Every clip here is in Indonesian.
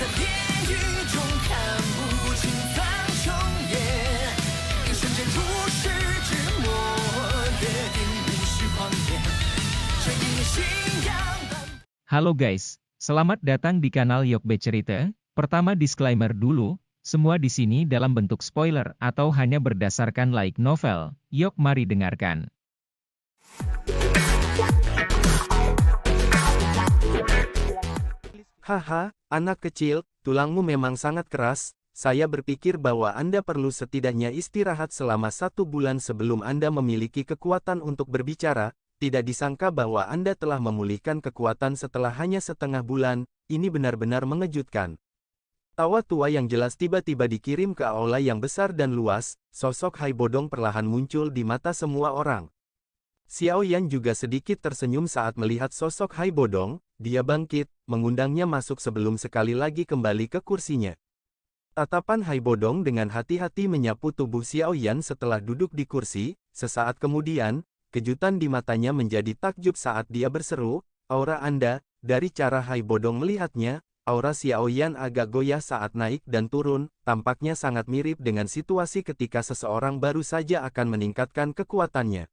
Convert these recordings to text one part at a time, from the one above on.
在地狱中看不清苍穹野，一瞬间如释之末，约定无需狂野，这一念信仰。 Halo guys, selamat datang di kanal Yokbe Cerita. Pertama disclaimer dulu, semua di sini dalam bentuk spoiler atau hanya berdasarkan light novel. Yok mari dengarkan. Haha, anak kecil, tulangmu memang sangat keras. Saya berpikir bahwa Anda perlu setidaknya istirahat selama 1 bulan sebelum Anda memiliki kekuatan untuk berbicara. Tidak disangka bahwa Anda telah memulihkan kekuatan setelah hanya setengah bulan. Ini benar-benar mengejutkan. Tawa tua yang jelas tiba-tiba dikirim ke aula yang besar dan luas. Sosok Hai Bodong perlahan muncul di mata semua orang. Xiao Yan juga sedikit tersenyum saat melihat sosok Hai Bodong. Dia bangkit, mengundangnya masuk sebelum sekali lagi kembali ke kursinya. Tatapan Hai Bodong dengan hati-hati menyapu tubuh Xiao Yan setelah duduk di kursi. Sesaat kemudian, kejutan di matanya menjadi takjub saat dia berseru, "Aura Anda." Dari cara Hai Bodong melihatnya, aura Xiao Yan agak goyah saat naik dan turun, tampaknya sangat mirip dengan situasi ketika seseorang baru saja akan meningkatkan kekuatannya.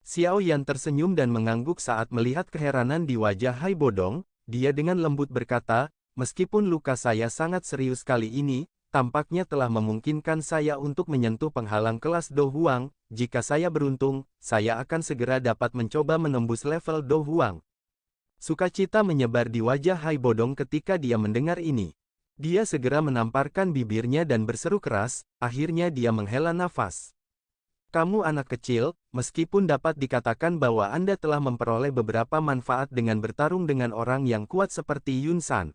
Xiao Yan tersenyum dan mengangguk saat melihat keheranan di wajah Hai Bodong. Dia dengan lembut berkata, "Meskipun luka saya sangat serius kali ini, tampaknya telah memungkinkan saya untuk menyentuh penghalang kelas Do Huang. Jika saya beruntung, saya akan segera dapat mencoba menembus level Do Huang." Sukacita menyebar di wajah Hai Bodong ketika dia mendengar ini. Dia segera menamparkan bibirnya dan berseru keras, akhirnya dia menghela nafas. "Kamu anak kecil, meskipun dapat dikatakan bahwa Anda telah memperoleh beberapa manfaat dengan bertarung dengan orang yang kuat seperti Yun San.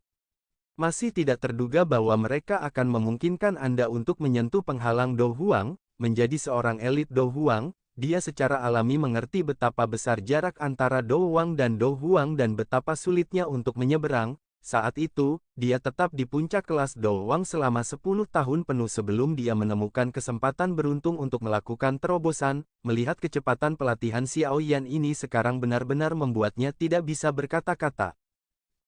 Masih tidak terduga bahwa mereka akan memungkinkan Anda untuk menyentuh penghalang Do Huang. Menjadi seorang elit Do Huang, dia secara alami mengerti betapa besar jarak antara Do Huang dan betapa sulitnya untuk menyeberang. Saat itu, dia tetap di puncak kelas Do Huang selama 10 tahun penuh sebelum dia menemukan kesempatan beruntung untuk melakukan terobosan. Melihat kecepatan pelatihan Xiao Yan ini sekarang benar-benar membuatnya tidak bisa berkata-kata.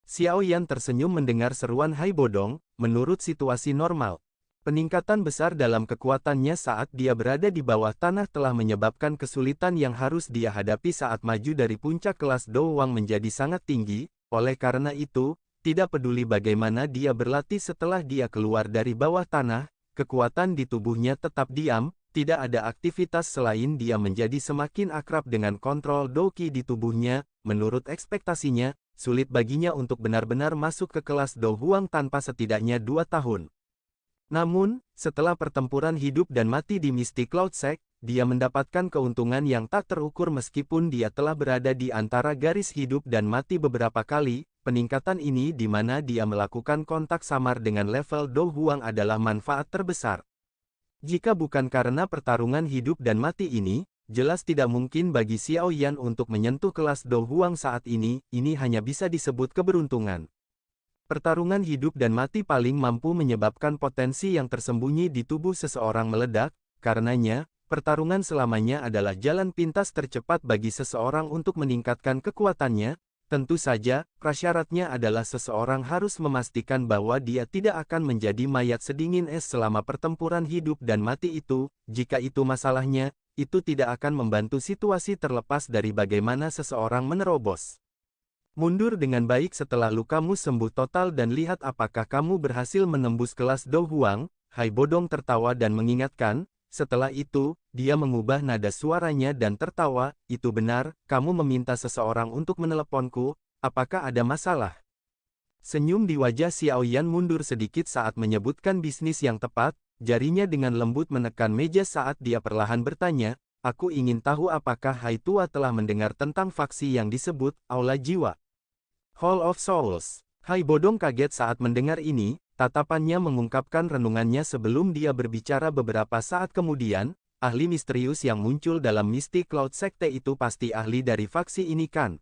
Xiao Yan tersenyum mendengar seruan Hai Bodong. Menurut situasi normal, peningkatan besar dalam kekuatannya saat dia berada di bawah tanah telah menyebabkan kesulitan yang harus dia hadapi saat maju dari puncak kelas Do Huang menjadi sangat tinggi. Oleh karena itu, tidak peduli bagaimana dia berlatih setelah dia keluar dari bawah tanah, kekuatan di tubuhnya tetap diam, tidak ada aktivitas selain dia menjadi semakin akrab dengan kontrol Do Qi di tubuhnya. Menurut ekspektasinya, sulit baginya untuk benar-benar masuk ke kelas Do Huang tanpa setidaknya 2 tahun. Namun, setelah pertempuran hidup dan mati di Mystic Cloud Sect, dia mendapatkan keuntungan yang tak terukur meskipun dia telah berada di antara garis hidup dan mati beberapa kali. Peningkatan ini di mana dia melakukan kontak samar dengan level Do Huang adalah manfaat terbesar. Jika bukan karena pertarungan hidup dan mati ini, jelas tidak mungkin bagi Xiao Yan untuk menyentuh kelas Do Huang saat ini hanya bisa disebut keberuntungan. Pertarungan hidup dan mati paling mampu menyebabkan potensi yang tersembunyi di tubuh seseorang meledak, karenanya, pertarungan selamanya adalah jalan pintas tercepat bagi seseorang untuk meningkatkan kekuatannya. Tentu saja, prasyaratnya adalah seseorang harus memastikan bahwa dia tidak akan menjadi mayat sedingin es selama pertempuran hidup dan mati itu. Jika itu masalahnya, itu tidak akan membantu situasi terlepas dari bagaimana seseorang menerobos. Mundur dengan baik setelah lukamu sembuh total dan lihat apakah kamu berhasil menembus kelas Do Huang. Hai Bodong tertawa dan mengingatkan. Setelah itu, dia mengubah nada suaranya dan tertawa. "Itu benar, kamu meminta seseorang untuk meneleponku, apakah ada masalah?" Senyum di wajah Xiao Yan mundur sedikit saat menyebutkan bisnis yang tepat. Jarinya dengan lembut menekan meja saat dia perlahan bertanya, "Aku ingin tahu apakah Hai Tua telah mendengar tentang faksi yang disebut Aula Jiwa Hall of Souls?" Hai Bodong kaget saat mendengar ini, tatapannya mengungkapkan renungannya sebelum dia berbicara beberapa saat kemudian, "Ahli misterius yang muncul dalam Mystic Cloud Sekte itu pasti ahli dari faksi ini kan?"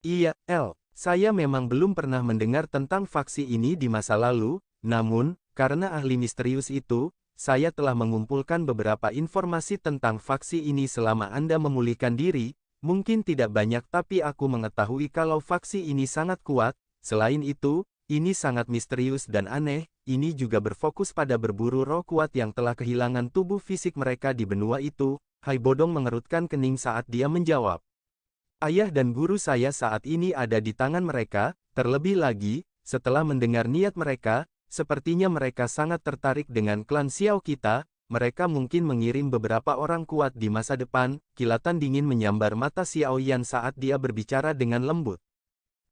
"Iya, saya memang belum pernah mendengar tentang faksi ini di masa lalu, namun, karena ahli misterius itu, saya telah mengumpulkan beberapa informasi tentang faksi ini selama Anda memulihkan diri. Mungkin tidak banyak tapi aku mengetahui kalau faksi ini sangat kuat. Selain itu, ini sangat misterius dan aneh, ini juga berfokus pada berburu roh kuat yang telah kehilangan tubuh fisik mereka di benua itu. Hai Bodong mengerutkan kening saat dia menjawab. Ayah dan guru saya saat ini ada di tangan mereka, terlebih lagi, setelah mendengar niat mereka, sepertinya mereka sangat tertarik dengan klan Xiao kita. Mereka mungkin mengirim beberapa orang kuat di masa depan. Kilatan dingin menyambar mata Xiao Yan saat dia berbicara dengan lembut.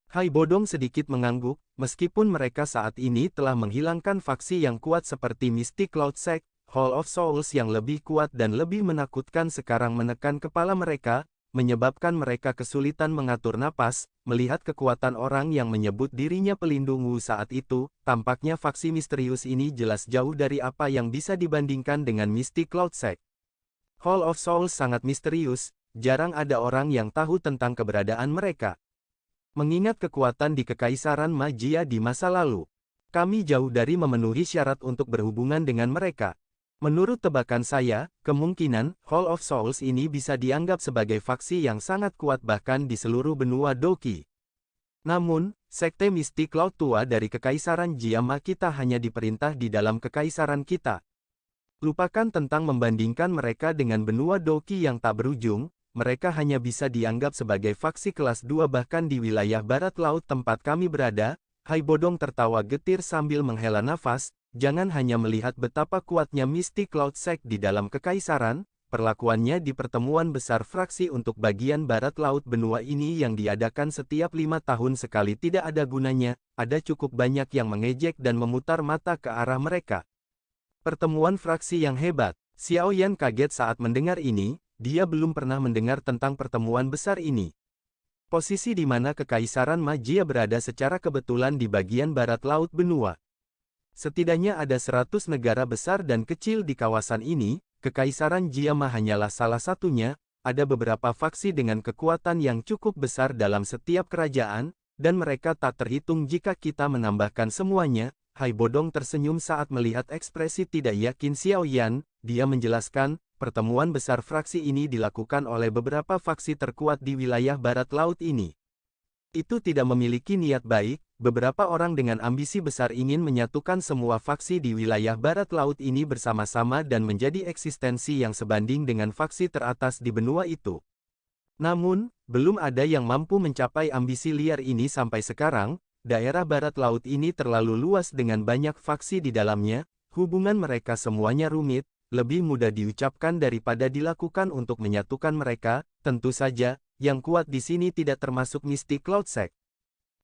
Hai Bodong sedikit mengangguk, meskipun mereka saat ini telah menghilangkan faksi yang kuat seperti Mystic Cloud Sect, Hall of Souls yang lebih kuat dan lebih menakutkan sekarang menekan kepala mereka, menyebabkan mereka kesulitan mengatur napas. Melihat kekuatan orang yang menyebut dirinya pelindung Wu saat itu, tampaknya faksi misterius ini jelas jauh dari apa yang bisa dibandingkan dengan Mystic Cloud Sect. Hall of Souls sangat misterius, jarang ada orang yang tahu tentang keberadaan mereka. Mengingat kekuatan di Kekaisaran Magia di masa lalu, kami jauh dari memenuhi syarat untuk berhubungan dengan mereka. Menurut tebakan saya, kemungkinan Hall of Souls ini bisa dianggap sebagai faksi yang sangat kuat bahkan di seluruh benua Doki. Namun, Sekte Mistik Laut Tua dari Kekaisaran Jiama kita hanya diperintah di dalam kekaisaran kita. Lupakan tentang membandingkan mereka dengan benua Doki yang tak berujung, mereka hanya bisa dianggap sebagai faksi kelas 2 bahkan di wilayah barat laut tempat kami berada. Hai Bodong tertawa getir sambil menghela nafas. Jangan hanya melihat betapa kuatnya Mystic Cloud Sect di dalam kekaisaran, perlakuannya di pertemuan besar fraksi untuk bagian barat laut benua ini yang diadakan setiap 5 tahun sekali tidak ada gunanya. Ada cukup banyak yang mengejek dan memutar mata ke arah mereka. Pertemuan fraksi yang hebat. Xiao Yan kaget saat mendengar ini. Dia belum pernah mendengar tentang pertemuan besar ini. Posisi di mana Kekaisaran Magia berada secara kebetulan di bagian barat laut benua. Setidaknya ada 100 negara besar dan kecil di kawasan ini. Kekaisaran Jiama hanyalah salah satunya. Ada beberapa faksi dengan kekuatan yang cukup besar dalam setiap kerajaan, dan mereka tak terhitung jika kita menambahkan semuanya. Hai Bodong tersenyum saat melihat ekspresi tidak yakin Xiao Yan. Dia menjelaskan, pertemuan besar fraksi ini dilakukan oleh beberapa faksi terkuat di wilayah barat laut ini. Itu tidak memiliki niat baik, beberapa orang dengan ambisi besar ingin menyatukan semua faksi di wilayah barat laut ini bersama-sama dan menjadi eksistensi yang sebanding dengan faksi teratas di benua itu. Namun, belum ada yang mampu mencapai ambisi liar ini sampai sekarang. Daerah barat laut ini terlalu luas dengan banyak faksi di dalamnya, hubungan mereka semuanya rumit, lebih mudah diucapkan daripada dilakukan untuk menyatukan mereka. Tentu saja, yang kuat di sini tidak termasuk Mystic Cloud Sect.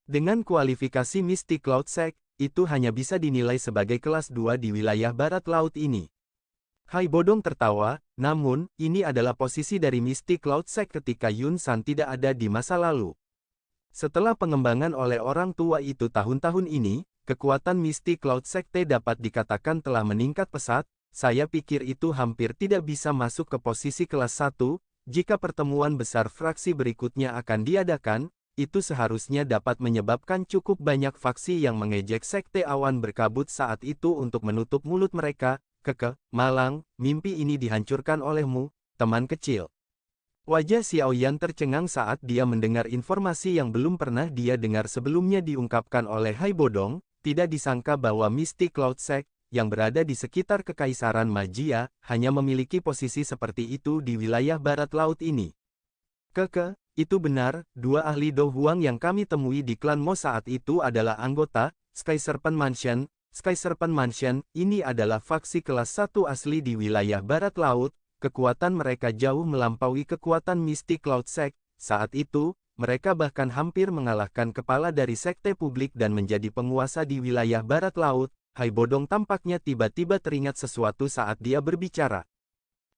Dengan kualifikasi Mystic Cloud Sect, itu hanya bisa dinilai sebagai kelas 2 di wilayah barat laut ini. Hai Bodong tertawa, namun, ini adalah posisi dari Mystic Cloud Sect ketika Yun San tidak ada di masa lalu. Setelah pengembangan oleh orang tua itu tahun-tahun ini, kekuatan Mystic Cloud Secte dapat dikatakan telah meningkat pesat. Saya pikir itu hampir tidak bisa masuk ke posisi kelas 1, jika pertemuan besar fraksi berikutnya akan diadakan, itu seharusnya dapat menyebabkan cukup banyak faksi yang mengejek Sekte Awan Berkabut saat itu untuk menutup mulut mereka. Malang, mimpi ini dihancurkan olehmu, teman kecil. Wajah Xiao Yan tercengang saat dia mendengar informasi yang belum pernah dia dengar sebelumnya diungkapkan oleh Hai Bodong. Tidak disangka bahwa Mystic Cloud Sect, yang berada di sekitar Kekaisaran Magia, hanya memiliki posisi seperti itu di wilayah barat laut ini. Itu benar, 2 ahli Do Huang yang kami temui di klan Mo saat itu adalah anggota Sky Serpent Mansion. Sky Serpent Mansion, ini adalah faksi kelas 1 asli di wilayah barat laut. Kekuatan mereka jauh melampaui kekuatan Mystic Cloud Sect. Saat itu, mereka bahkan hampir mengalahkan kepala dari sekte publik dan menjadi penguasa di wilayah barat laut. Hai Bodong tampaknya tiba-tiba teringat sesuatu saat dia berbicara.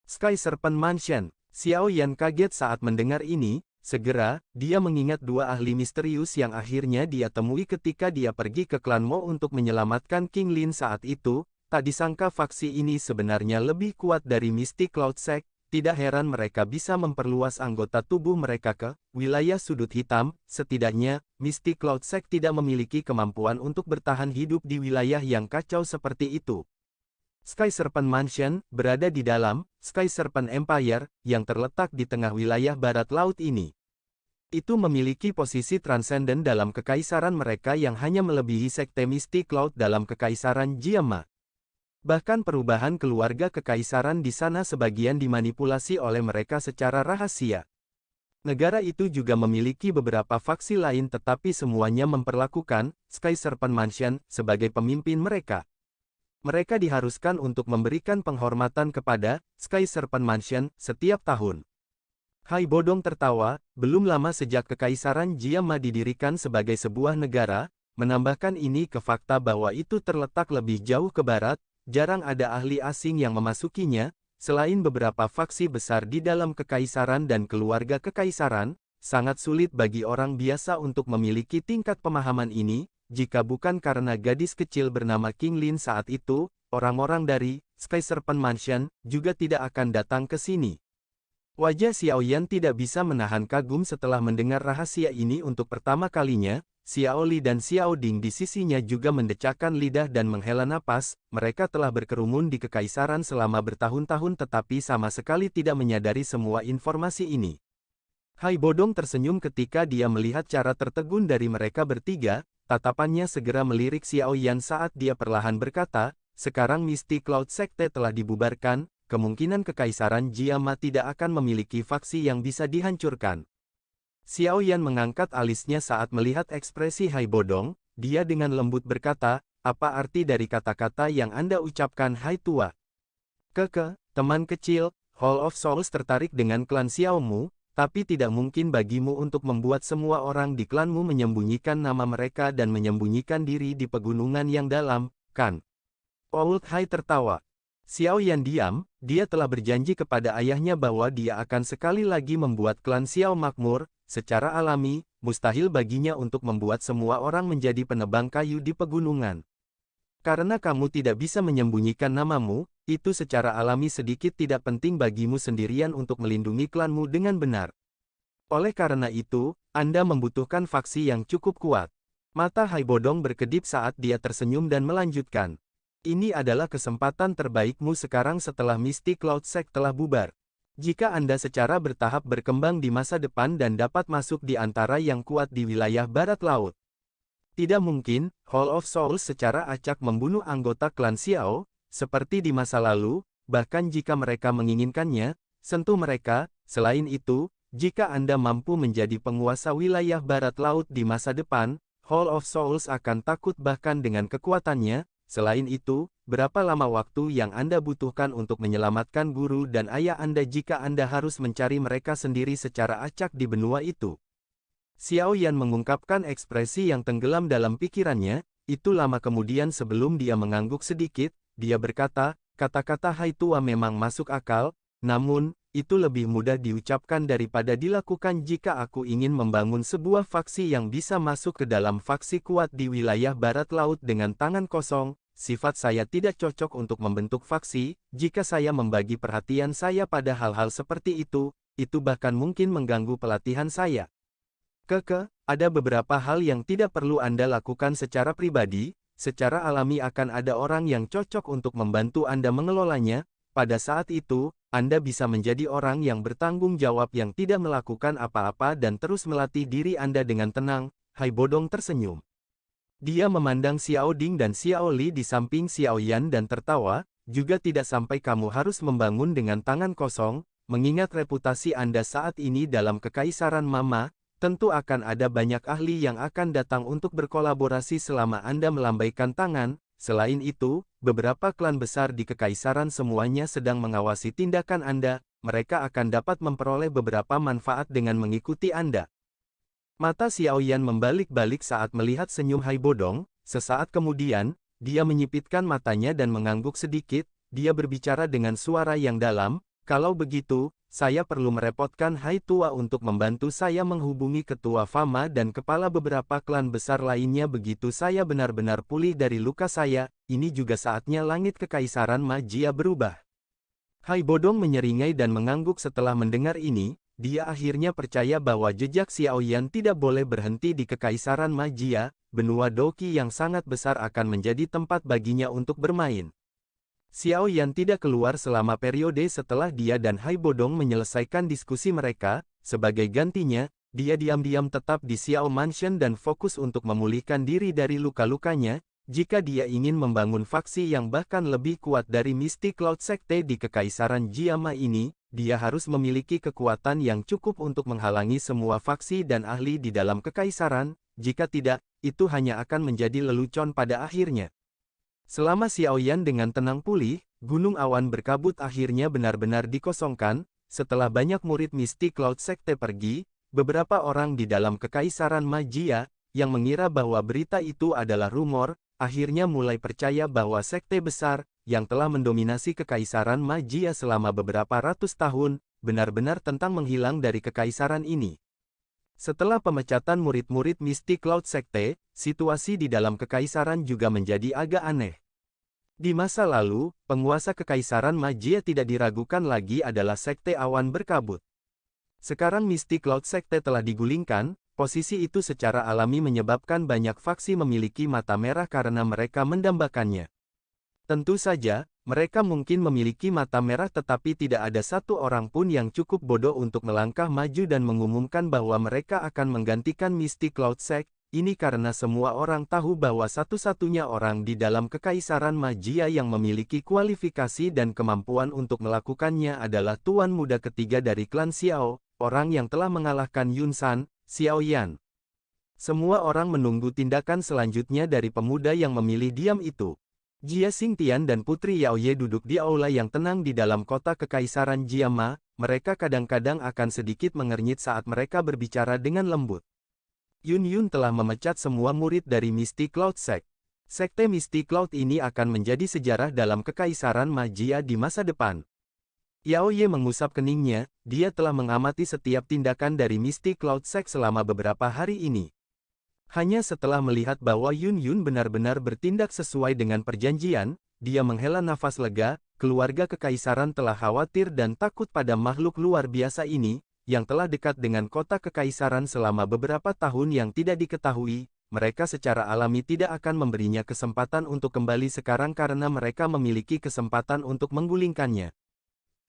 Sky Serpent Mansion. Xiao Yan kaget saat mendengar ini. Segera, dia mengingat 2 ahli misterius yang akhirnya dia temui ketika dia pergi ke klan Mo untuk menyelamatkan King Lin saat itu. Tak disangka faksi ini sebenarnya lebih kuat dari Mystic Cloud Sect. Tidak heran mereka bisa memperluas anggota tubuh mereka ke wilayah sudut hitam. Setidaknya, Mystic Cloud Sect tidak memiliki kemampuan untuk bertahan hidup di wilayah yang kacau seperti itu. Sky Serpent Mansion berada di dalam Sky Serpent Empire yang terletak di tengah wilayah barat laut ini. Itu memiliki posisi transenden dalam kekaisaran mereka yang hanya melebihi sekte Misty Cloud dalam kekaisaran Jiama. Bahkan perubahan keluarga kekaisaran di sana sebagian dimanipulasi oleh mereka secara rahasia. Negara itu juga memiliki beberapa faksi lain tetapi semuanya memperlakukan Sky Serpent Mansion sebagai pemimpin mereka. Mereka diharuskan untuk memberikan penghormatan kepada Sky Serpent Mansion setiap tahun. Hai Bodong tertawa, belum lama sejak kekaisaran Jiama didirikan sebagai sebuah negara, menambahkan ini ke fakta bahwa itu terletak lebih jauh ke barat, jarang ada ahli asing yang memasukinya. Selain beberapa faksi besar di dalam kekaisaran dan keluarga kekaisaran, sangat sulit bagi orang biasa untuk memiliki tingkat pemahaman ini, jika bukan karena gadis kecil bernama King Lin saat itu, orang-orang dari Sky Serpent Mansion juga tidak akan datang ke sini. Wajah Xiaoyan tidak bisa menahan kagum setelah mendengar rahasia ini untuk pertama kalinya. Xiao Li dan Xiao Ding di sisinya juga mendecakkan lidah dan menghela napas. Mereka telah berkerumun di kekaisaran selama bertahun-tahun tetapi sama sekali tidak menyadari semua informasi ini. Hai Bodong tersenyum ketika dia melihat cara tertegun dari mereka bertiga. Tatapannya segera melirik Xiaoyan saat dia perlahan berkata, sekarang Misty Cloud Sekte telah dibubarkan, kemungkinan kekaisaran Jiama tidak akan memiliki faksi yang bisa dihancurkan. Xiaoyan mengangkat alisnya saat melihat ekspresi Hai Bodong, dia dengan lembut berkata, apa arti dari kata-kata yang Anda ucapkan Hai Tua? Teman kecil, Hall of Souls tertarik dengan klan Xiaomu, tapi tidak mungkin bagimu untuk membuat semua orang di klanmu menyembunyikan nama mereka dan menyembunyikan diri di pegunungan yang dalam, kan? Old Hai tertawa. Xiaoyan diam, dia telah berjanji kepada ayahnya bahwa dia akan sekali lagi membuat klan Xiao makmur. Secara alami, mustahil baginya untuk membuat semua orang menjadi penebang kayu di pegunungan. Karena kamu tidak bisa menyembunyikan namamu, itu secara alami sedikit tidak penting bagimu sendirian untuk melindungi klanmu dengan benar. Oleh karena itu, Anda membutuhkan faksi yang cukup kuat. Mata Hai Bodong berkedip saat dia tersenyum dan melanjutkan. Ini adalah kesempatan terbaikmu sekarang setelah Misty Cloud Sect telah bubar. Jika Anda secara bertahap berkembang di masa depan dan dapat masuk di antara yang kuat di wilayah barat laut. Tidak mungkin, Hall of Souls secara acak membunuh anggota klan Xiao, seperti di masa lalu, bahkan jika mereka menginginkannya, sentuh mereka. Selain itu, jika Anda mampu menjadi penguasa wilayah barat laut di masa depan, Hall of Souls akan takut bahkan dengan kekuatannya. Selain itu, berapa lama waktu yang Anda butuhkan untuk menyelamatkan guru dan ayah Anda jika Anda harus mencari mereka sendiri secara acak di benua itu? Xiaoyan mengungkapkan ekspresi yang tenggelam dalam pikirannya, itu lama kemudian sebelum dia mengangguk sedikit, dia berkata, kata-kata Hai Tua memang masuk akal, namun, itu lebih mudah diucapkan daripada dilakukan jika aku ingin membangun sebuah faksi yang bisa masuk ke dalam faksi kuat di wilayah barat laut dengan tangan kosong. Sifat saya tidak cocok untuk membentuk faksi, jika saya membagi perhatian saya pada hal-hal seperti itu bahkan mungkin mengganggu pelatihan saya. Ada beberapa hal yang tidak perlu Anda lakukan secara pribadi, secara alami akan ada orang yang cocok untuk membantu Anda mengelolanya. Pada saat itu, Anda bisa menjadi orang yang bertanggung jawab yang tidak melakukan apa-apa dan terus melatih diri Anda dengan tenang. Hai Bodong tersenyum. Dia memandang Xiao Ding dan Xiao Li di samping Xiaoyan dan tertawa, juga tidak sampai kamu harus membangun dengan tangan kosong, mengingat reputasi Anda saat ini dalam kekaisaran Mama, tentu akan ada banyak ahli yang akan datang untuk berkolaborasi selama Anda melambaikan tangan. Selain itu, beberapa klan besar di kekaisaran semuanya sedang mengawasi tindakan Anda, mereka akan dapat memperoleh beberapa manfaat dengan mengikuti Anda. Mata Xiaoyan membalik-balik saat melihat senyum Hai Bodong, sesaat kemudian, dia menyipitkan matanya dan mengangguk sedikit, dia berbicara dengan suara yang dalam, kalau begitu, saya perlu merepotkan Hai Tua untuk membantu saya menghubungi ketua Fama dan kepala beberapa klan besar lainnya begitu saya benar-benar pulih dari luka saya. Ini juga saatnya langit kekaisaran magia berubah. Hai Bodong menyeringai dan mengangguk setelah mendengar ini, dia akhirnya percaya bahwa jejak Xiaoyan tidak boleh berhenti di kekaisaran magia, benua Doqi yang sangat besar akan menjadi tempat baginya untuk bermain. Xiaoyan tidak keluar selama periode setelah dia dan Hai Bodong menyelesaikan diskusi mereka. Sebagai gantinya, dia diam-diam tetap di Xiao Mansion dan fokus untuk memulihkan diri dari luka-lukanya. Jika dia ingin membangun faksi yang bahkan lebih kuat dari Misty Cloud Sekte di Kekaisaran Jiama ini, dia harus memiliki kekuatan yang cukup untuk menghalangi semua faksi dan ahli di dalam Kekaisaran. Jika tidak, itu hanya akan menjadi lelucon pada akhirnya. Selama Xiaoyan dengan tenang pulih, gunung awan berkabut akhirnya benar-benar dikosongkan. Setelah banyak murid Misty Cloud Sekte pergi, beberapa orang di dalam Kekaisaran Magia, yang mengira bahwa berita itu adalah rumor, akhirnya mulai percaya bahwa sekte besar, yang telah mendominasi Kekaisaran Magia selama beberapa ratus tahun, benar-benar tentang menghilang dari Kekaisaran ini. Setelah pemecatan murid-murid Misty Cloud Sekte, situasi di dalam Kekaisaran juga menjadi agak aneh. Di masa lalu, penguasa Kekaisaran Magia tidak diragukan lagi adalah Sekte Awan Berkabut. Sekarang Misty Cloud Sekte telah digulingkan. Posisi itu secara alami menyebabkan banyak faksi memiliki mata merah karena mereka mendambakannya. Tentu saja, mereka mungkin memiliki mata merah tetapi tidak ada satu orang pun yang cukup bodoh untuk melangkah maju dan mengumumkan bahwa mereka akan menggantikan Misty Cloud Sect. Ini karena semua orang tahu bahwa satu-satunya orang di dalam Kekaisaran Magia yang memiliki kualifikasi dan kemampuan untuk melakukannya adalah Tuan Muda ketiga dari klan Xiao, orang yang telah mengalahkan Yun San, Xiaoyan. Semua orang menunggu tindakan selanjutnya dari pemuda yang memilih diam itu. Jia Xingtian dan Putri Yaoye duduk di aula yang tenang di dalam kota Kekaisaran Jiama. Mereka kadang-kadang akan sedikit mengernyit saat mereka berbicara dengan lembut. Yun Yun telah memecat semua murid dari Misty Cloud Sect. Sekte Misty Cloud ini akan menjadi sejarah dalam Kekaisaran Magia di masa depan. Yaoye mengusap keningnya, dia telah mengamati setiap tindakan dari Misty Cloud Sect selama beberapa hari ini. Hanya setelah melihat bahwa Yun Yun benar-benar bertindak sesuai dengan perjanjian, dia menghela nafas lega. Keluarga Kekaisaran telah khawatir dan takut pada makhluk luar biasa ini, yang telah dekat dengan kota Kekaisaran selama beberapa tahun yang tidak diketahui. Mereka secara alami tidak akan memberinya kesempatan untuk kembali sekarang karena mereka memiliki kesempatan untuk menggulingkannya.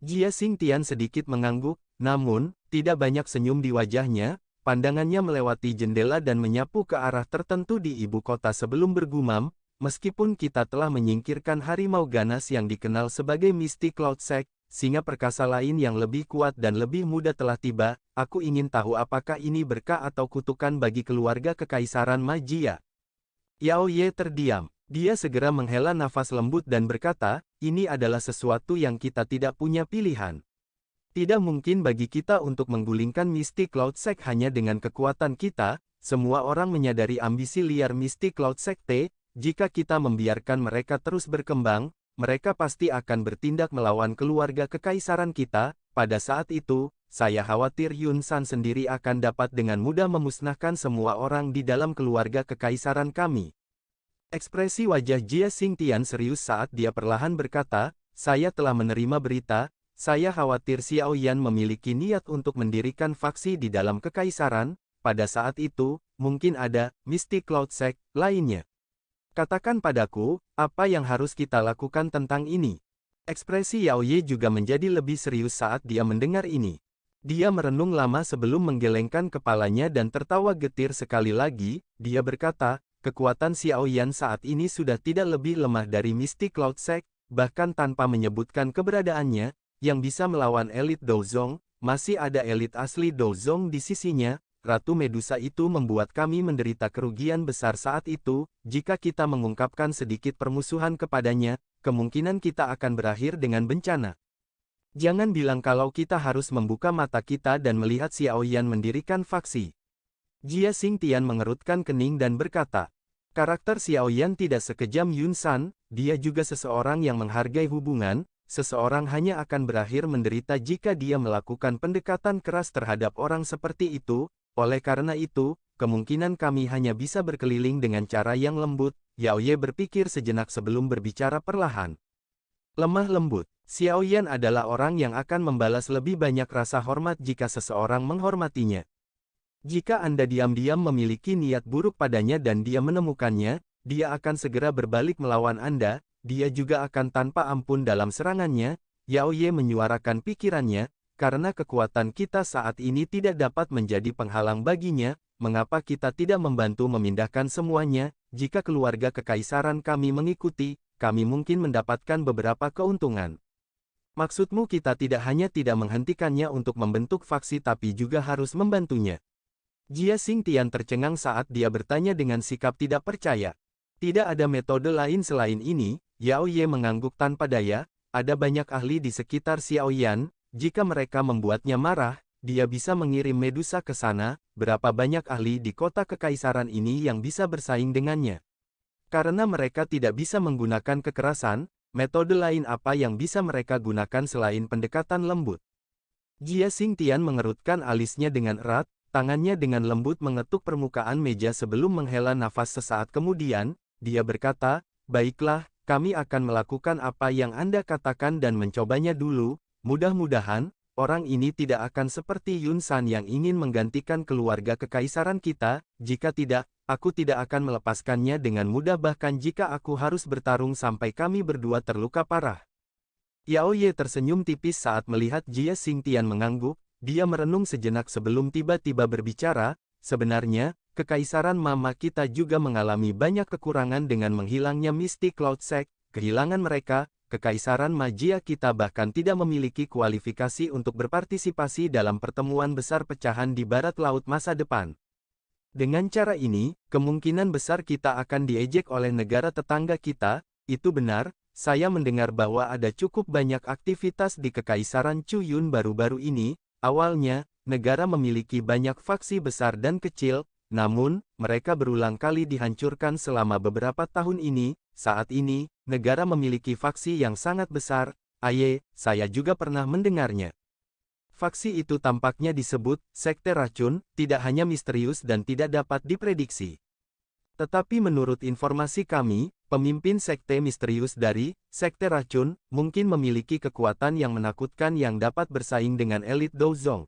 Jia Xingtian sedikit mengangguk, namun, tidak banyak senyum di wajahnya. Pandangannya melewati jendela dan menyapu ke arah tertentu di ibu kota sebelum bergumam, meskipun kita telah menyingkirkan harimau ganas yang dikenal sebagai Misty Cloud Sect, singa perkasa lain yang lebih kuat dan lebih muda telah tiba. Aku ingin tahu apakah ini berkah atau kutukan bagi keluarga Kekaisaran Magia. Yaoye terdiam. Dia segera menghela nafas lembut dan berkata, ini adalah sesuatu yang kita tidak punya pilihan. Tidak mungkin bagi kita untuk menggulingkan Misty Cloud Sect hanya dengan kekuatan kita. Semua orang menyadari ambisi liar Misty Cloud Sekte. Jika kita membiarkan mereka terus berkembang, mereka pasti akan bertindak melawan keluarga Kekaisaran kita. Pada saat itu, saya khawatir Yun San sendiri akan dapat dengan mudah memusnahkan semua orang di dalam keluarga Kekaisaran kami. Ekspresi wajah Jia Xingtian serius saat dia perlahan berkata, saya telah menerima berita, saya khawatir Xiaoyan memiliki niat untuk mendirikan faksi di dalam Kekaisaran. Pada saat itu, mungkin ada Misty Cloud Sect lainnya. Katakan padaku, apa yang harus kita lakukan tentang ini? Ekspresi Yaoye juga menjadi lebih serius saat dia mendengar ini. Dia merenung lama sebelum menggelengkan kepalanya dan tertawa getir sekali lagi. Dia berkata, kekuatan Xiaoyan saat ini sudah tidak lebih lemah dari Misty Cloud Sect, bahkan tanpa menyebutkan keberadaannya, yang bisa melawan elit Douzong. Masih ada elit asli Douzong di sisinya. Ratu Medusa itu membuat kami menderita kerugian besar saat itu. Jika kita mengungkapkan sedikit permusuhan kepadanya, kemungkinan kita akan berakhir dengan bencana. Jangan bilang kalau kita harus membuka mata kita dan melihat Xiaoyan mendirikan faksi. Jia Xingtian mengerutkan kening dan berkata, karakter Xiaoyan tidak sekejam Yun San, dia juga seseorang yang menghargai hubungan. Seseorang hanya akan berakhir menderita jika dia melakukan pendekatan keras terhadap orang seperti itu. Oleh karena itu, kemungkinan kami hanya bisa berkeliling dengan cara yang lembut. Yaoye berpikir sejenak sebelum berbicara perlahan. Lemah lembut. Xiaoyan adalah orang yang akan membalas lebih banyak rasa hormat jika seseorang menghormatinya. Jika Anda diam-diam memiliki niat buruk padanya dan dia menemukannya, dia akan segera berbalik melawan Anda. Dia juga akan tanpa ampun dalam serangannya. Yaoye menyuarakan pikirannya. karena kekuatan kita saat ini tidak dapat menjadi penghalang baginya, mengapa kita tidak membantu memindahkan semuanya? Jika keluarga kekaisaran kami mengikuti, kami mungkin mendapatkan beberapa keuntungan. Maksudmu kita tidak hanya tidak menghentikannya untuk membentuk faksi tapi juga harus membantunya. Jia Xingtian tercengang saat dia bertanya dengan sikap tidak percaya. Tidak ada metode lain selain ini, Yao Ye mengangguk tanpa daya. Ada banyak ahli di sekitar Xiaoyan, jika mereka membuatnya marah, dia bisa mengirim Medusa ke sana. Berapa banyak ahli di kota kekaisaran ini yang bisa bersaing dengannya? Karena mereka tidak bisa menggunakan kekerasan, metode lain apa yang bisa mereka gunakan selain pendekatan lembut? Jia Xingtian mengerutkan alisnya dengan erat, tangannya dengan lembut mengetuk permukaan meja sebelum menghela nafas sesaat kemudian, dia berkata, "Baiklah, kami akan melakukan apa yang Anda katakan dan mencobanya dulu, mudah-mudahan, orang ini tidak akan seperti Yun San yang ingin menggantikan keluarga kekaisaran kita, jika tidak, aku tidak akan melepaskannya dengan mudah bahkan jika aku harus bertarung sampai kami berdua terluka parah." Yao Ye tersenyum tipis saat melihat Jia Xingtian mengangguk, dia merenung sejenak sebelum tiba-tiba berbicara, "Sebenarnya, kekaisaran mama kita juga mengalami banyak kekurangan dengan menghilangnya Misty Cloud Sect, kehilangan mereka. Kekaisaran magia kita bahkan tidak memiliki kualifikasi untuk berpartisipasi dalam pertemuan besar pecahan di barat laut masa depan. Dengan cara ini, kemungkinan besar kita akan diejek oleh negara tetangga kita." "Itu benar, saya mendengar bahwa ada cukup banyak aktivitas di Kekaisaran Chuyun baru-baru ini. Awalnya, negara memiliki banyak faksi besar dan kecil, namun, mereka berulang kali dihancurkan selama beberapa tahun ini. Saat ini, negara memiliki faksi yang sangat besar. Saya juga pernah mendengarnya. Faksi itu tampaknya disebut Sekte Racun, tidak hanya misterius dan tidak dapat diprediksi. Tetapi menurut informasi kami, pemimpin sekte misterius dari Sekte Racun mungkin memiliki kekuatan yang menakutkan yang dapat bersaing dengan elit Douzong.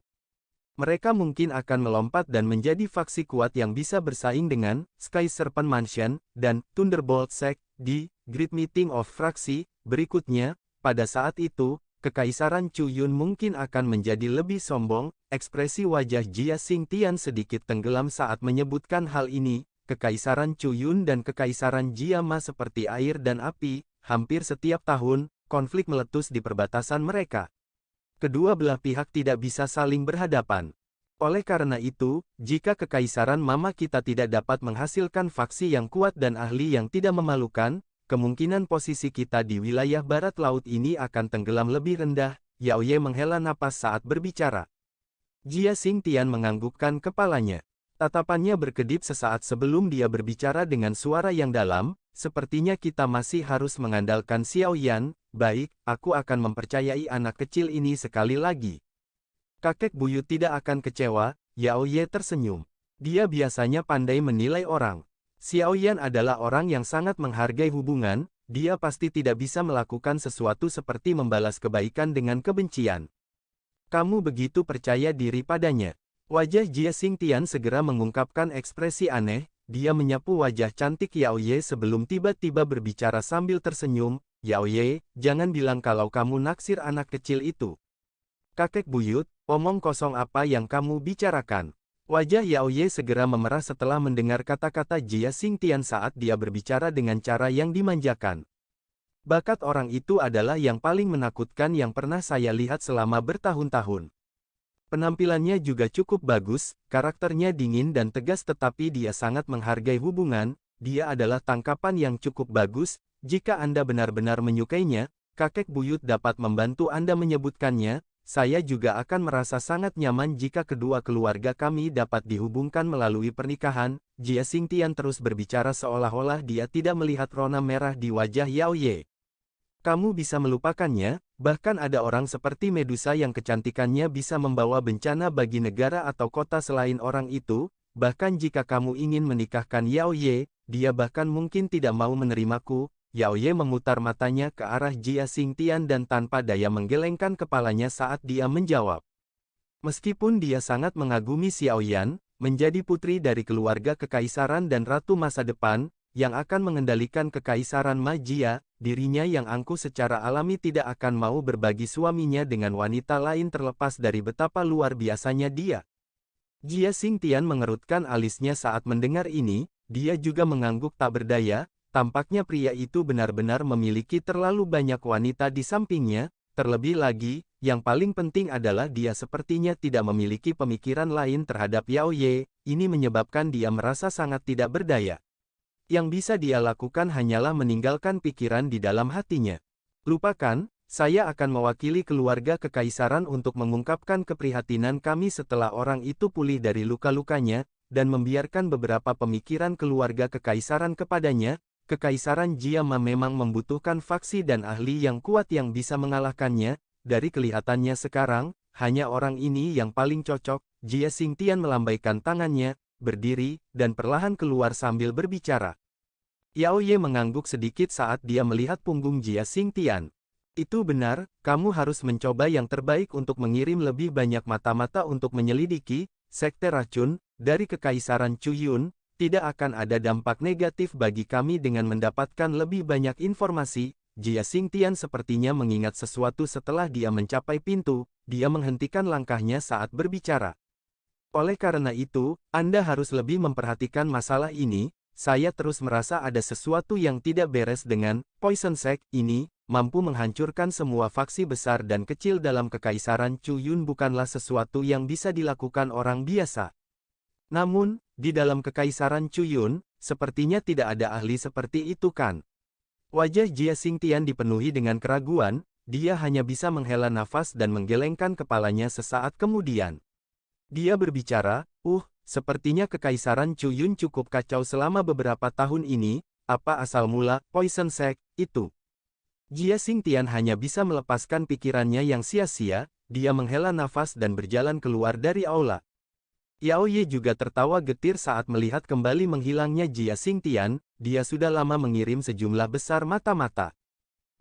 Mereka mungkin akan melompat dan menjadi faksi kuat yang bisa bersaing dengan Sky Serpent Mansion dan Thunderbolt Sect di Great Meeting of Fraksi. Berikutnya, pada saat itu, Kekaisaran Chuyun mungkin akan menjadi lebih sombong." Ekspresi wajah Jia Xingtian sedikit tenggelam saat menyebutkan hal ini. Kekaisaran Chuyun dan Kekaisaran Jiama seperti air dan api, hampir setiap tahun, konflik meletus di perbatasan mereka. Kedua belah pihak tidak bisa saling berhadapan. Oleh karena itu, jika kekaisaran mama kita tidak dapat menghasilkan faksi yang kuat dan ahli yang tidak memalukan, kemungkinan posisi kita di wilayah barat laut ini akan tenggelam lebih rendah. Yao Ye menghela napas saat berbicara. Jia Xingtian menganggukkan kepalanya. Tatapannya berkedip sesaat sebelum dia berbicara dengan suara yang dalam, "Sepertinya kita masih harus mengandalkan Xiaoyan. Baik, aku akan mempercayai anak kecil ini sekali lagi." Kakek buyut tidak akan kecewa, Yao Ye tersenyum. Dia biasanya pandai menilai orang. Xiaoyan adalah orang yang sangat menghargai hubungan, dia pasti tidak bisa melakukan sesuatu seperti membalas kebaikan dengan kebencian. "Kamu begitu percaya diri padanya?" Wajah Jia Xingtian segera mengungkapkan ekspresi aneh, dia menyapu wajah cantik Yao Ye sebelum tiba-tiba berbicara sambil tersenyum, "Yao Ye, jangan bilang kalau kamu naksir anak kecil itu." "Kakek buyut, omong kosong apa yang kamu bicarakan?" Wajah Yao Ye segera memerah setelah mendengar kata-kata Jia Xingtian saat dia berbicara dengan cara yang dimanjakan. "Bakat orang itu adalah yang paling menakutkan yang pernah saya lihat selama bertahun-tahun. Penampilannya juga cukup bagus, karakternya dingin dan tegas tetapi dia sangat menghargai hubungan, dia adalah tangkapan yang cukup bagus, jika Anda benar-benar menyukainya, kakek buyut dapat membantu Anda menyebutkannya, saya juga akan merasa sangat nyaman jika kedua keluarga kami dapat dihubungkan melalui pernikahan." Jia Xingtian terus berbicara seolah-olah dia tidak melihat rona merah di wajah Yao Ye. "Kamu bisa melupakannya, bahkan ada orang seperti Medusa yang kecantikannya bisa membawa bencana bagi negara atau kota selain orang itu, bahkan jika kamu ingin menikahkan Yao Ye, dia bahkan mungkin tidak mau menerimaku." Yao Ye memutar matanya ke arah Jia Xingtian dan tanpa daya menggelengkan kepalanya saat dia menjawab. Meskipun dia sangat mengagumi Xiaoyan, menjadi putri dari keluarga kekaisaran dan ratu masa depan, yang akan mengendalikan kekaisaran magia, dirinya yang angkuh secara alami tidak akan mau berbagi suaminya dengan wanita lain terlepas dari betapa luar biasanya dia. Jia Xingtian mengerutkan alisnya saat mendengar ini, dia juga mengangguk tak berdaya, tampaknya pria itu benar-benar memiliki terlalu banyak wanita di sampingnya, terlebih lagi, yang paling penting adalah dia sepertinya tidak memiliki pemikiran lain terhadap Yao Ye, ini menyebabkan dia merasa sangat tidak berdaya. Yang bisa dia lakukan hanyalah meninggalkan pikiran di dalam hatinya. Lupakan, saya akan mewakili keluarga kekaisaran untuk mengungkapkan keprihatinan kami setelah orang itu pulih dari luka-lukanya, dan membiarkan beberapa pemikiran keluarga kekaisaran kepadanya. Kekaisaran Jiama memang membutuhkan faksi dan ahli yang kuat yang bisa mengalahkannya. Dari kelihatannya sekarang, hanya orang ini yang paling cocok. Jia Xingtian melambaikan tangannya, berdiri, dan perlahan keluar sambil berbicara. Yao Ye mengangguk sedikit saat dia melihat punggung Jia Xingtian. Itu benar, kamu harus mencoba yang terbaik untuk mengirim lebih banyak mata-mata untuk menyelidiki sekte racun dari Kekaisaran Chuyun. Tidak akan ada dampak negatif bagi kami dengan mendapatkan lebih banyak informasi. Jia Xingtian sepertinya mengingat sesuatu setelah dia mencapai pintu. Dia menghentikan langkahnya saat berbicara. Oleh karena itu, Anda harus lebih memperhatikan masalah ini. Saya terus merasa ada sesuatu yang tidak beres dengan Poison Sect ini. Mampu menghancurkan semua faksi besar dan kecil dalam Kekaisaran Chuyun bukanlah sesuatu yang bisa dilakukan orang biasa. Namun, di dalam Kekaisaran Chuyun, sepertinya tidak ada ahli seperti itu kan? Wajah Jia Xingtian dipenuhi dengan keraguan, dia hanya bisa menghela nafas dan menggelengkan kepalanya sesaat kemudian. Dia berbicara, sepertinya Kekaisaran Chuyun cukup kacau selama beberapa tahun ini, apa asal mula Poison Sect itu? Jia Xingtian hanya bisa melepaskan pikirannya yang sia-sia, dia menghela nafas dan berjalan keluar dari aula. Yao Ye juga tertawa getir saat melihat kembali menghilangnya Jia Xingtian, dia sudah lama mengirim sejumlah besar mata-mata.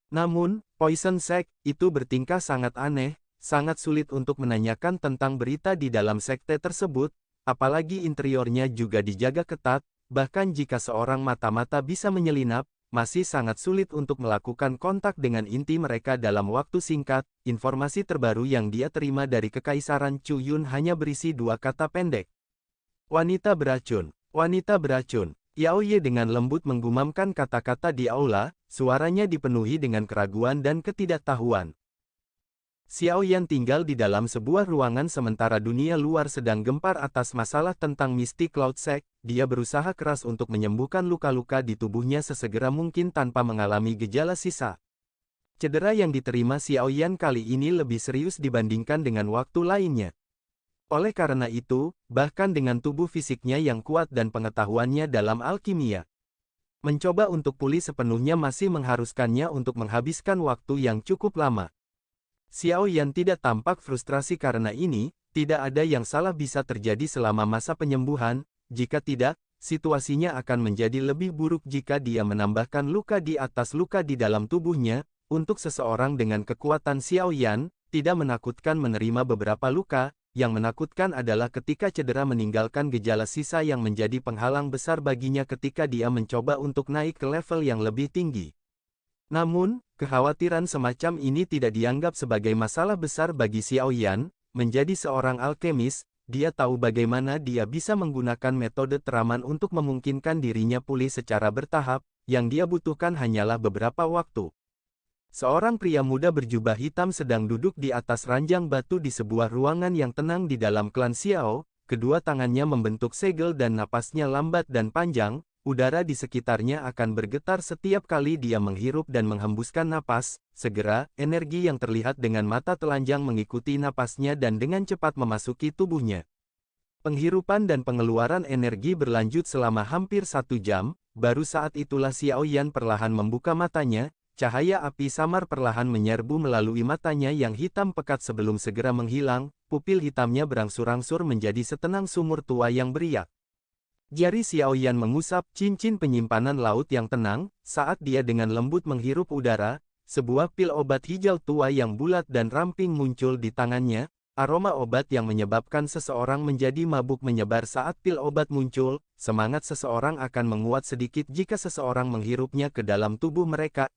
Namun, Poison Sect itu bertingkah sangat aneh, sangat sulit untuk menanyakan tentang berita di dalam sekte tersebut, apalagi interiornya juga dijaga ketat, bahkan jika seorang mata-mata bisa menyelinap, masih sangat sulit untuk melakukan kontak dengan inti mereka dalam waktu singkat. Informasi terbaru yang dia terima dari Kekaisaran Chuyun hanya berisi dua kata pendek. Wanita beracun, wanita beracun. Yao Ye dengan lembut menggumamkan kata-kata di aula, suaranya dipenuhi dengan keraguan dan ketidaktahuan. Xiao Yan tinggal di dalam sebuah ruangan sementara dunia luar sedang gempar atas masalah tentang Mystic Cloud Sect. Dia berusaha keras untuk menyembuhkan luka-luka di tubuhnya sesegera mungkin tanpa mengalami gejala sisa. Cedera yang diterima Xiao Yan kali ini lebih serius dibandingkan dengan waktu lainnya. Oleh karena itu, bahkan dengan tubuh fisiknya yang kuat dan pengetahuannya dalam alkimia, mencoba untuk pulih sepenuhnya masih mengharuskannya untuk menghabiskan waktu yang cukup lama. Xiao Yan tidak tampak frustrasi karena ini, tidak ada yang salah bisa terjadi selama masa penyembuhan, jika tidak, situasinya akan menjadi lebih buruk jika dia menambahkan luka di atas luka di dalam tubuhnya. Untuk seseorang dengan kekuatan Xiao Yan, tidak menakutkan menerima beberapa luka, yang menakutkan adalah ketika cedera meninggalkan gejala sisa yang menjadi penghalang besar baginya ketika dia mencoba untuk naik ke level yang lebih tinggi. Namun, kekhawatiran semacam ini tidak dianggap sebagai masalah besar bagi Xiao Yan. Menjadi seorang alkemis, dia tahu bagaimana dia bisa menggunakan metode teraman untuk memungkinkan dirinya pulih secara bertahap, yang dia butuhkan hanyalah beberapa waktu. Seorang pria muda berjubah hitam sedang duduk di atas ranjang batu di sebuah ruangan yang tenang di dalam klan Xiao, kedua tangannya membentuk segel dan napasnya lambat dan panjang. Udara di sekitarnya akan bergetar setiap kali dia menghirup dan menghembuskan napas. Segera, energi yang terlihat dengan mata telanjang mengikuti napasnya dan dengan cepat memasuki tubuhnya. Penghirupan dan pengeluaran energi berlanjut selama hampir 1 jam, baru saat itulah Xiao Yan perlahan membuka matanya, cahaya api samar perlahan menyerbu melalui matanya yang hitam pekat sebelum segera menghilang, pupil hitamnya berangsur-angsur menjadi setenang sumur tua yang beriak. Jari Xiao Yan mengusap cincin penyimpanan laut yang tenang, saat dia dengan lembut menghirup udara, sebuah pil obat hijau tua yang bulat dan ramping muncul di tangannya, Aroma obat yang menyebabkan seseorang menjadi mabuk menyebar saat pil obat muncul, semangat seseorang akan menguat sedikit jika seseorang menghirupnya ke dalam tubuh mereka.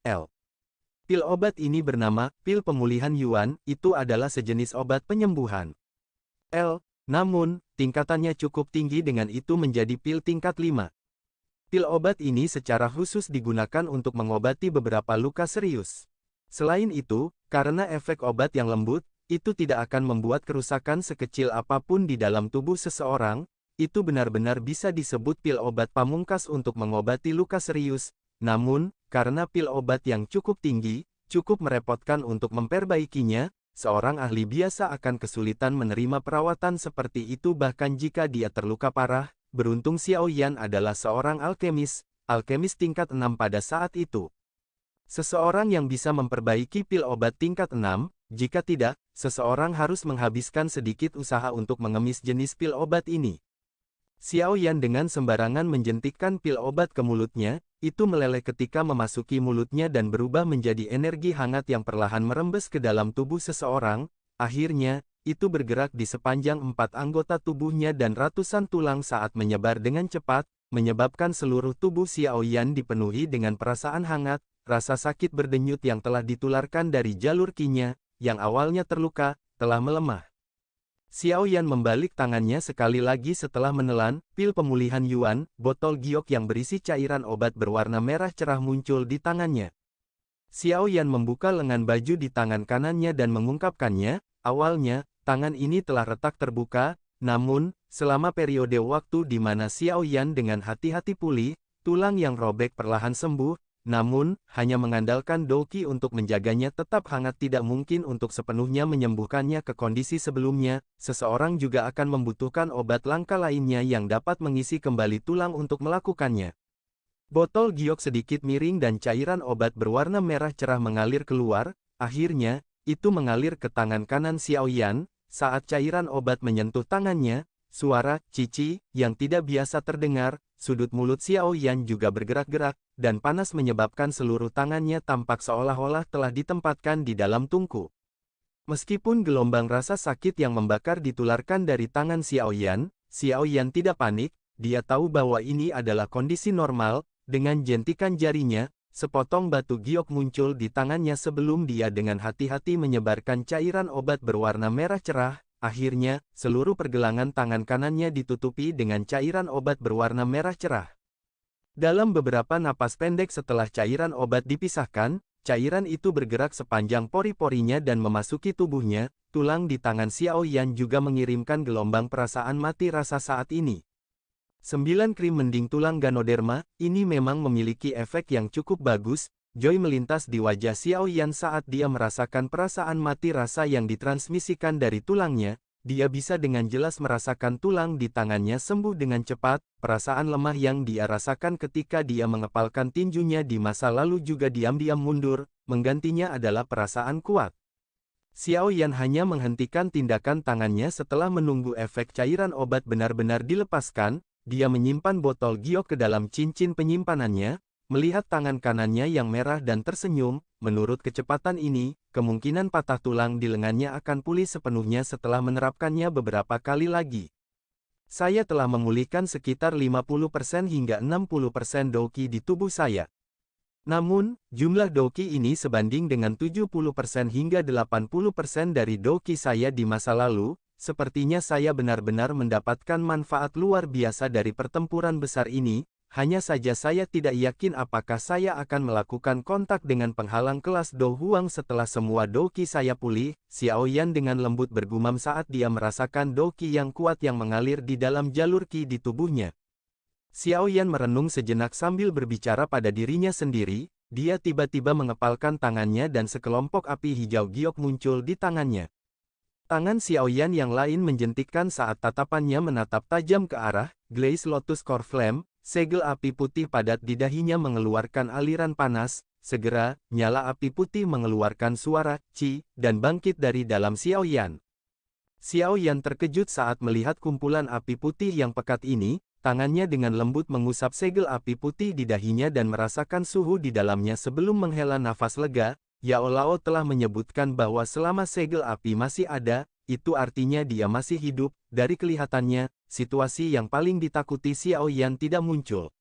Pil obat ini bernama pil pemulihan Yuan, itu adalah sejenis obat penyembuhan. Namun, tingkatannya cukup tinggi dengan itu menjadi pil tingkat 5. Pil obat ini secara khusus digunakan untuk mengobati beberapa luka serius. Selain itu, karena efek obat yang lembut, itu tidak akan membuat kerusakan sekecil apapun di dalam tubuh seseorang, itu benar-benar bisa disebut pil obat pamungkas untuk mengobati luka serius. Namun, karena pil obat yang cukup tinggi, cukup merepotkan untuk memperbaikinya, seorang ahli biasa akan kesulitan menerima perawatan seperti itu bahkan jika dia terluka parah. Beruntung Xiao Yan adalah seorang alkemis tingkat 6 pada saat itu. Seseorang yang bisa memperbaiki pil obat tingkat 6, jika tidak, seseorang harus menghabiskan sedikit usaha untuk mengemis jenis pil obat ini. Xiao Yan dengan sembarangan menjentikkan pil obat ke mulutnya, itu meleleh ketika memasuki mulutnya dan berubah menjadi energi hangat yang perlahan merembes ke dalam tubuh seseorang. Akhirnya, itu bergerak di sepanjang 4 anggota tubuhnya dan ratusan tulang saat menyebar dengan cepat, menyebabkan seluruh tubuh Xiao Yan dipenuhi dengan perasaan hangat, rasa sakit berdenyut yang telah ditularkan dari jalur qi-nya, yang awalnya terluka, telah melemah. Xiao Yan membalik tangannya sekali lagi setelah menelan pil pemulihan Yuan, botol giok yang berisi cairan obat berwarna merah cerah muncul di tangannya. Xiao Yan membuka lengan baju di tangan kanannya dan mengungkapkannya, awalnya, tangan ini telah retak terbuka, namun, selama periode waktu di mana Xiao Yan dengan hati-hati pulih, tulang yang robek perlahan sembuh, namun, hanya mengandalkan Doqi untuk menjaganya tetap hangat tidak mungkin untuk sepenuhnya menyembuhkannya ke kondisi sebelumnya, seseorang juga akan membutuhkan obat langka lainnya yang dapat mengisi kembali tulang untuk melakukannya. Botol giok sedikit miring dan cairan obat berwarna merah cerah mengalir keluar, akhirnya, itu mengalir ke tangan kanan Xiao Yan, saat cairan obat menyentuh tangannya, suara cici yang tidak biasa terdengar. Sudut mulut Xiao Yan juga bergerak-gerak, dan panas menyebabkan seluruh tangannya tampak seolah-olah telah ditempatkan di dalam tungku. Meskipun gelombang rasa sakit yang membakar ditularkan dari tangan Xiao Yan tidak panik, dia tahu bahwa ini adalah kondisi normal. Dengan jentikan jarinya, sepotong batu giok muncul di tangannya sebelum dia dengan hati-hati menyebarkan cairan obat berwarna merah cerah. Akhirnya, seluruh pergelangan tangan kanannya ditutupi dengan cairan obat berwarna merah cerah. Dalam beberapa napas pendek setelah cairan obat dipisahkan, cairan itu bergerak sepanjang pori-porinya dan memasuki tubuhnya. Tulang di tangan Xiao Yan juga mengirimkan gelombang perasaan mati rasa saat ini. 9 krim mending tulang Ganoderma, ini memang memiliki efek yang cukup bagus. Joy melintas di wajah Xiao Yan saat dia merasakan perasaan mati rasa yang ditransmisikan dari tulangnya. Dia bisa dengan jelas merasakan tulang di tangannya sembuh dengan cepat. Perasaan lemah yang dia rasakan ketika dia mengepalkan tinjunya di masa lalu juga diam-diam mundur, menggantinya adalah perasaan kuat. Xiao Yan hanya menghentikan tindakan tangannya setelah menunggu efek cairan obat benar-benar dilepaskan. Dia menyimpan botol giok ke dalam cincin penyimpanannya. Melihat tangan kanannya yang merah dan tersenyum, menurut kecepatan ini, kemungkinan patah tulang di lengannya akan pulih sepenuhnya setelah menerapkannya beberapa kali lagi. Saya telah memulihkan sekitar 50% hingga 60% Doqi di tubuh saya. Namun, jumlah Doqi ini sebanding dengan 70% hingga 80% dari Doqi saya di masa lalu. Sepertinya saya benar-benar mendapatkan manfaat luar biasa dari pertempuran besar ini. Hanya saja saya tidak yakin apakah saya akan melakukan kontak dengan penghalang kelas Do Huang setelah semua Doqi saya pulih. Xiao Yan dengan lembut bergumam saat dia merasakan Doqi yang kuat yang mengalir di dalam jalur qi di tubuhnya. Xiao Yan merenung sejenak sambil berbicara pada dirinya sendiri. Dia tiba-tiba mengepalkan tangannya dan sekelompok api hijau giok muncul di tangannya. Tangan Xiao Yan yang lain menjentikkan saat tatapannya menatap tajam ke arah Glaze Lotus Core Flame. Segel api putih padat di dahinya mengeluarkan aliran panas, segera, nyala api putih mengeluarkan suara, ci, dan bangkit dari dalam Xiao Yan. Xiao Yan terkejut saat melihat kumpulan api putih yang pekat ini, tangannya dengan lembut mengusap segel api putih di dahinya dan merasakan suhu di dalamnya sebelum menghela nafas lega. Yao Lao telah menyebutkan bahwa selama segel api masih ada, itu artinya dia masih hidup. Dari kelihatannya, situasi yang paling ditakuti Xiao Yan tidak muncul.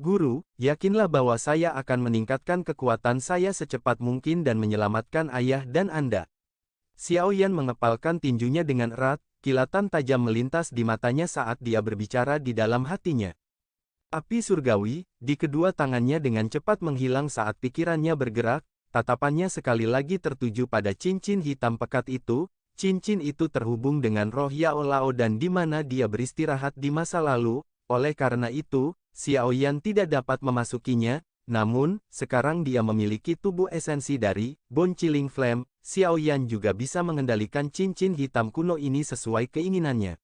Guru, yakinlah bahwa saya akan meningkatkan kekuatan saya secepat mungkin dan menyelamatkan ayah dan Anda. Xiao Yan mengepalkan tinjunya dengan erat, kilatan tajam melintas di matanya saat dia berbicara di dalam hatinya. Api surgawi, di kedua tangannya dengan cepat menghilang saat pikirannya bergerak, tatapannya sekali lagi tertuju pada cincin hitam pekat itu. Cincin itu terhubung dengan roh Yao Lao dan di mana dia beristirahat di masa lalu. Oleh karena itu, Xiao Yan tidak dapat memasukinya, namun, sekarang dia memiliki tubuh esensi dari Bone Chilling Flame. Xiao Yan juga bisa mengendalikan cincin hitam kuno ini sesuai keinginannya.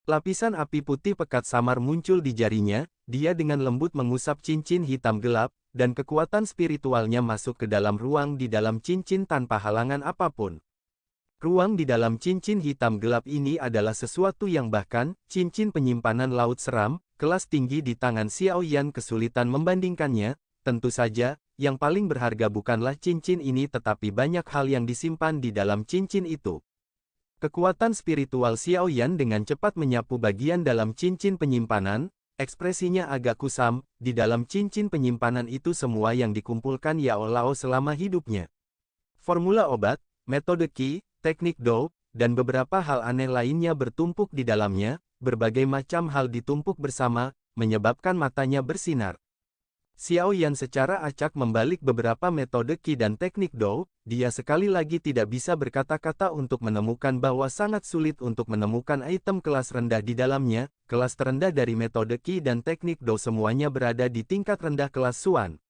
Lapisan api putih pekat samar muncul di jarinya, dia dengan lembut mengusap cincin hitam gelap, dan kekuatan spiritualnya masuk ke dalam ruang di dalam cincin tanpa halangan apapun. Ruang di dalam cincin hitam gelap ini adalah sesuatu yang bahkan, cincin penyimpanan laut seram, kelas tinggi di tangan Xiao Yan kesulitan membandingkannya. Tentu saja, yang paling berharga bukanlah cincin ini tetapi banyak hal yang disimpan di dalam cincin itu. Kekuatan spiritual Xiao Yan dengan cepat menyapu bagian dalam cincin penyimpanan, ekspresinya agak kusam. Di dalam cincin penyimpanan itu semua yang dikumpulkan Yao Lao selama hidupnya. Formula obat, metode Qi, teknik Dou, dan beberapa hal aneh lainnya bertumpuk di dalamnya. Berbagai macam hal ditumpuk bersama, menyebabkan matanya bersinar. Xiao Yan secara acak membalik beberapa metode Qi dan teknik Dou. Dia sekali lagi tidak bisa berkata-kata untuk menemukan bahwa sangat sulit untuk menemukan item kelas rendah di dalamnya. Kelas terendah dari metode Qi dan teknik Dou semuanya berada di tingkat rendah kelas Xuan.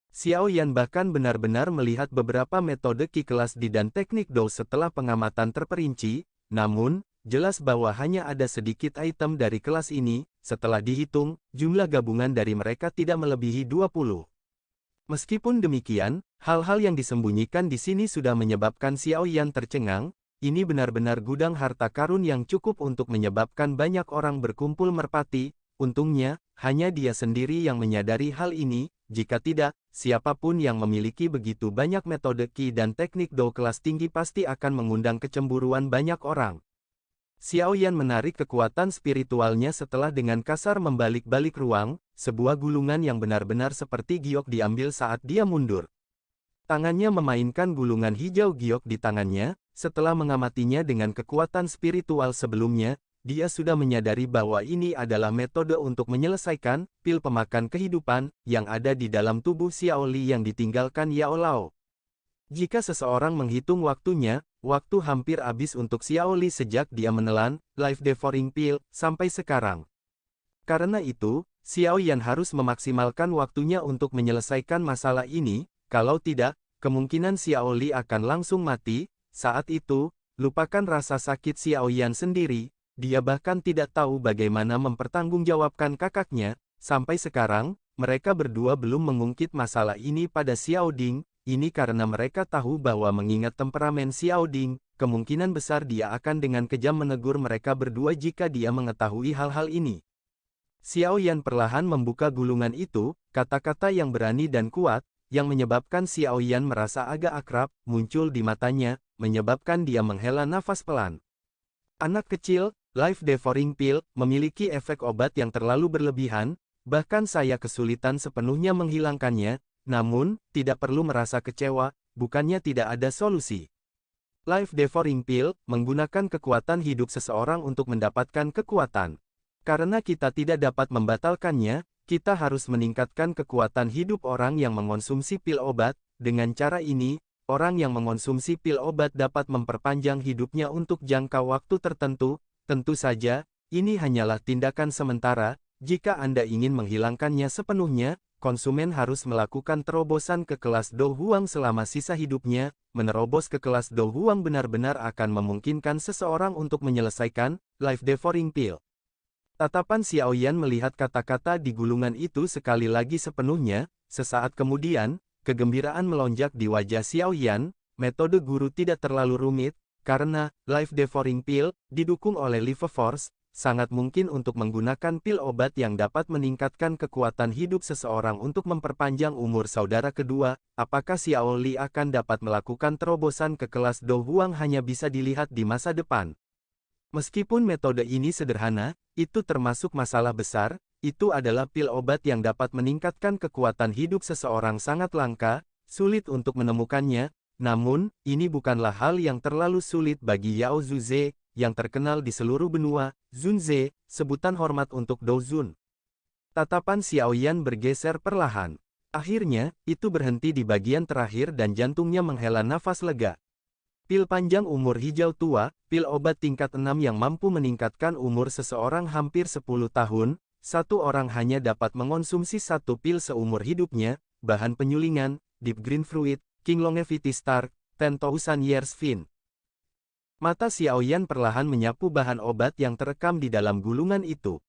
Xiao Yan bahkan benar-benar melihat beberapa metode Qi kelas Di dan teknik Dou setelah pengamatan terperinci, namun, jelas bahwa hanya ada sedikit item dari kelas ini. Setelah dihitung, jumlah gabungan dari mereka tidak melebihi 20. Meskipun demikian, hal-hal yang disembunyikan di sini sudah menyebabkan Xiao Yan tercengang. Ini benar-benar gudang harta karun yang cukup untuk menyebabkan banyak orang berkumpul merpati. Untungnya, hanya dia sendiri yang menyadari hal ini. Jika tidak, siapapun yang memiliki begitu banyak metode Qi dan teknik Dou kelas tinggi pasti akan mengundang kecemburuan banyak orang. Xiao Yan menarik kekuatan spiritualnya setelah dengan kasar membalik-balik ruang. Sebuah gulungan yang benar-benar seperti giok diambil saat dia mundur. Tangannya memainkan gulungan hijau giok di tangannya. Setelah mengamatinya dengan kekuatan spiritual sebelumnya, dia sudah menyadari bahwa ini adalah metode untuk menyelesaikan pil pemakan kehidupan yang ada di dalam tubuh Xiao Li yang ditinggalkan Yao Lao. Jika seseorang menghitung waktunya, waktu hampir habis untuk Xiao Li sejak dia menelan Life Devouring Pill sampai sekarang. Karena itu, Xiao Yan harus memaksimalkan waktunya untuk menyelesaikan masalah ini. Kalau tidak, kemungkinan Xiao Li akan langsung mati. Saat itu, lupakan rasa sakit Xiao Yan sendiri. Dia bahkan tidak tahu bagaimana mempertanggungjawabkan kakaknya. Sampai sekarang, mereka berdua belum mengungkit masalah ini pada Xiao Ding. Ini karena mereka tahu bahwa mengingat temperamen Xiao Ding, kemungkinan besar dia akan dengan kejam menegur mereka berdua jika dia mengetahui hal-hal ini. Xiao Yan perlahan membuka gulungan itu, kata-kata yang berani dan kuat, yang menyebabkan Xiao Yan merasa agak akrab, muncul di matanya, menyebabkan dia menghela nafas pelan. Anak kecil, Life Devouring Pill, memiliki efek obat yang terlalu berlebihan, bahkan saya kesulitan sepenuhnya menghilangkannya, namun, tidak perlu merasa kecewa, bukannya tidak ada solusi. Life Devouring Pill, menggunakan kekuatan hidup seseorang untuk mendapatkan kekuatan. Karena kita tidak dapat membatalkannya, kita harus meningkatkan kekuatan hidup orang yang mengonsumsi pil obat. Dengan cara ini, orang yang mengonsumsi pil obat dapat memperpanjang hidupnya untuk jangka waktu tertentu. Tentu saja, ini hanyalah tindakan sementara. Jika Anda ingin menghilangkannya sepenuhnya, konsumen harus melakukan terobosan ke kelas Do Huang selama sisa hidupnya. Menerobos ke kelas Do Huang benar-benar akan memungkinkan seseorang untuk menyelesaikan Life Devouring Pill. Tatapan Xiao Yan melihat kata-kata di gulungan itu sekali lagi sepenuhnya. Sesaat kemudian, kegembiraan melonjak di wajah Xiao Yan. Metode guru tidak terlalu rumit, karena Life Devouring Pill didukung oleh Life Force. sangat mungkin untuk menggunakan pil obat yang dapat meningkatkan kekuatan hidup seseorang untuk memperpanjang umur saudara kedua. Apakah Xiao Li akan dapat melakukan terobosan ke kelas Do Huang hanya bisa dilihat di masa depan. Meskipun metode ini sederhana, itu termasuk masalah besar. Itu adalah pil obat yang dapat meningkatkan kekuatan hidup seseorang sangat langka, sulit untuk menemukannya. Namun, ini bukanlah hal yang terlalu sulit bagi Yao Zuze, yang terkenal di seluruh benua. Zunze, sebutan hormat untuk Douzun. Tatapan Xiaoyan bergeser perlahan. Akhirnya, itu berhenti di bagian terakhir dan jantungnya menghela nafas lega. Pil panjang umur hijau tua, pil obat tingkat 6 yang mampu meningkatkan umur seseorang hampir 10 tahun, satu orang hanya dapat mengonsumsi satu pil seumur hidupnya, bahan penyulingan, Deep Green Fruit, King Longevity Stark, 10,000 Years Vin. Mata Xiaoyan perlahan menyapu bahan obat yang terekam di dalam gulungan itu.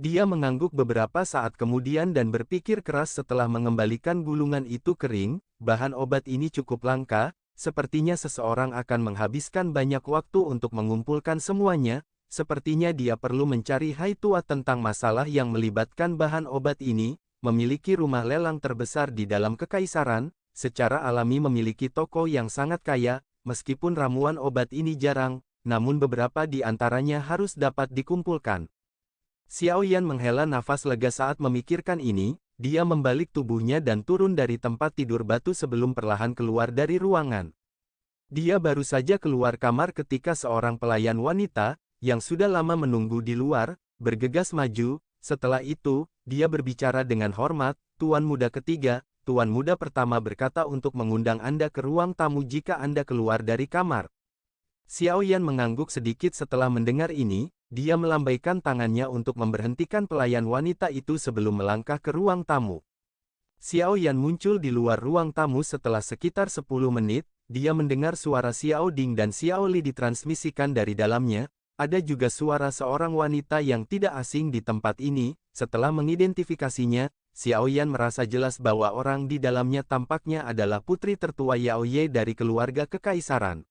Dia mengangguk beberapa saat kemudian dan berpikir keras setelah mengembalikan gulungan itu kering, bahan obat ini cukup langka, sepertinya seseorang akan menghabiskan banyak waktu untuk mengumpulkan semuanya, sepertinya dia perlu mencari hai tua tentang masalah yang melibatkan bahan obat ini, memiliki rumah lelang terbesar di dalam kekaisaran, secara alami memiliki toko yang sangat kaya. Meskipun ramuan obat ini jarang, namun beberapa di antaranya harus dapat dikumpulkan. Xiaoyan menghela nafas lega saat memikirkan ini, dia membalik tubuhnya dan turun dari tempat tidur batu sebelum perlahan keluar dari ruangan. Dia baru saja keluar kamar ketika seorang pelayan wanita, yang sudah lama menunggu di luar, bergegas maju. Setelah itu, dia berbicara dengan hormat, "Tuan muda ketiga." Tuan muda pertama berkata untuk mengundang Anda ke ruang tamu jika Anda keluar dari kamar. Xiaoyan mengangguk sedikit setelah mendengar ini, dia melambaikan tangannya untuk memberhentikan pelayan wanita itu sebelum melangkah ke ruang tamu. Xiaoyan muncul di luar ruang tamu setelah sekitar 10 menit, dia mendengar suara Xiao Ding dan Xiao Li ditransmisikan dari dalamnya. Ada juga suara seorang wanita yang tidak asing di tempat ini. Setelah mengidentifikasinya, Xiaoyan merasa jelas bahwa orang di dalamnya tampaknya adalah putri tertua Yao Ye dari keluarga kekaisaran.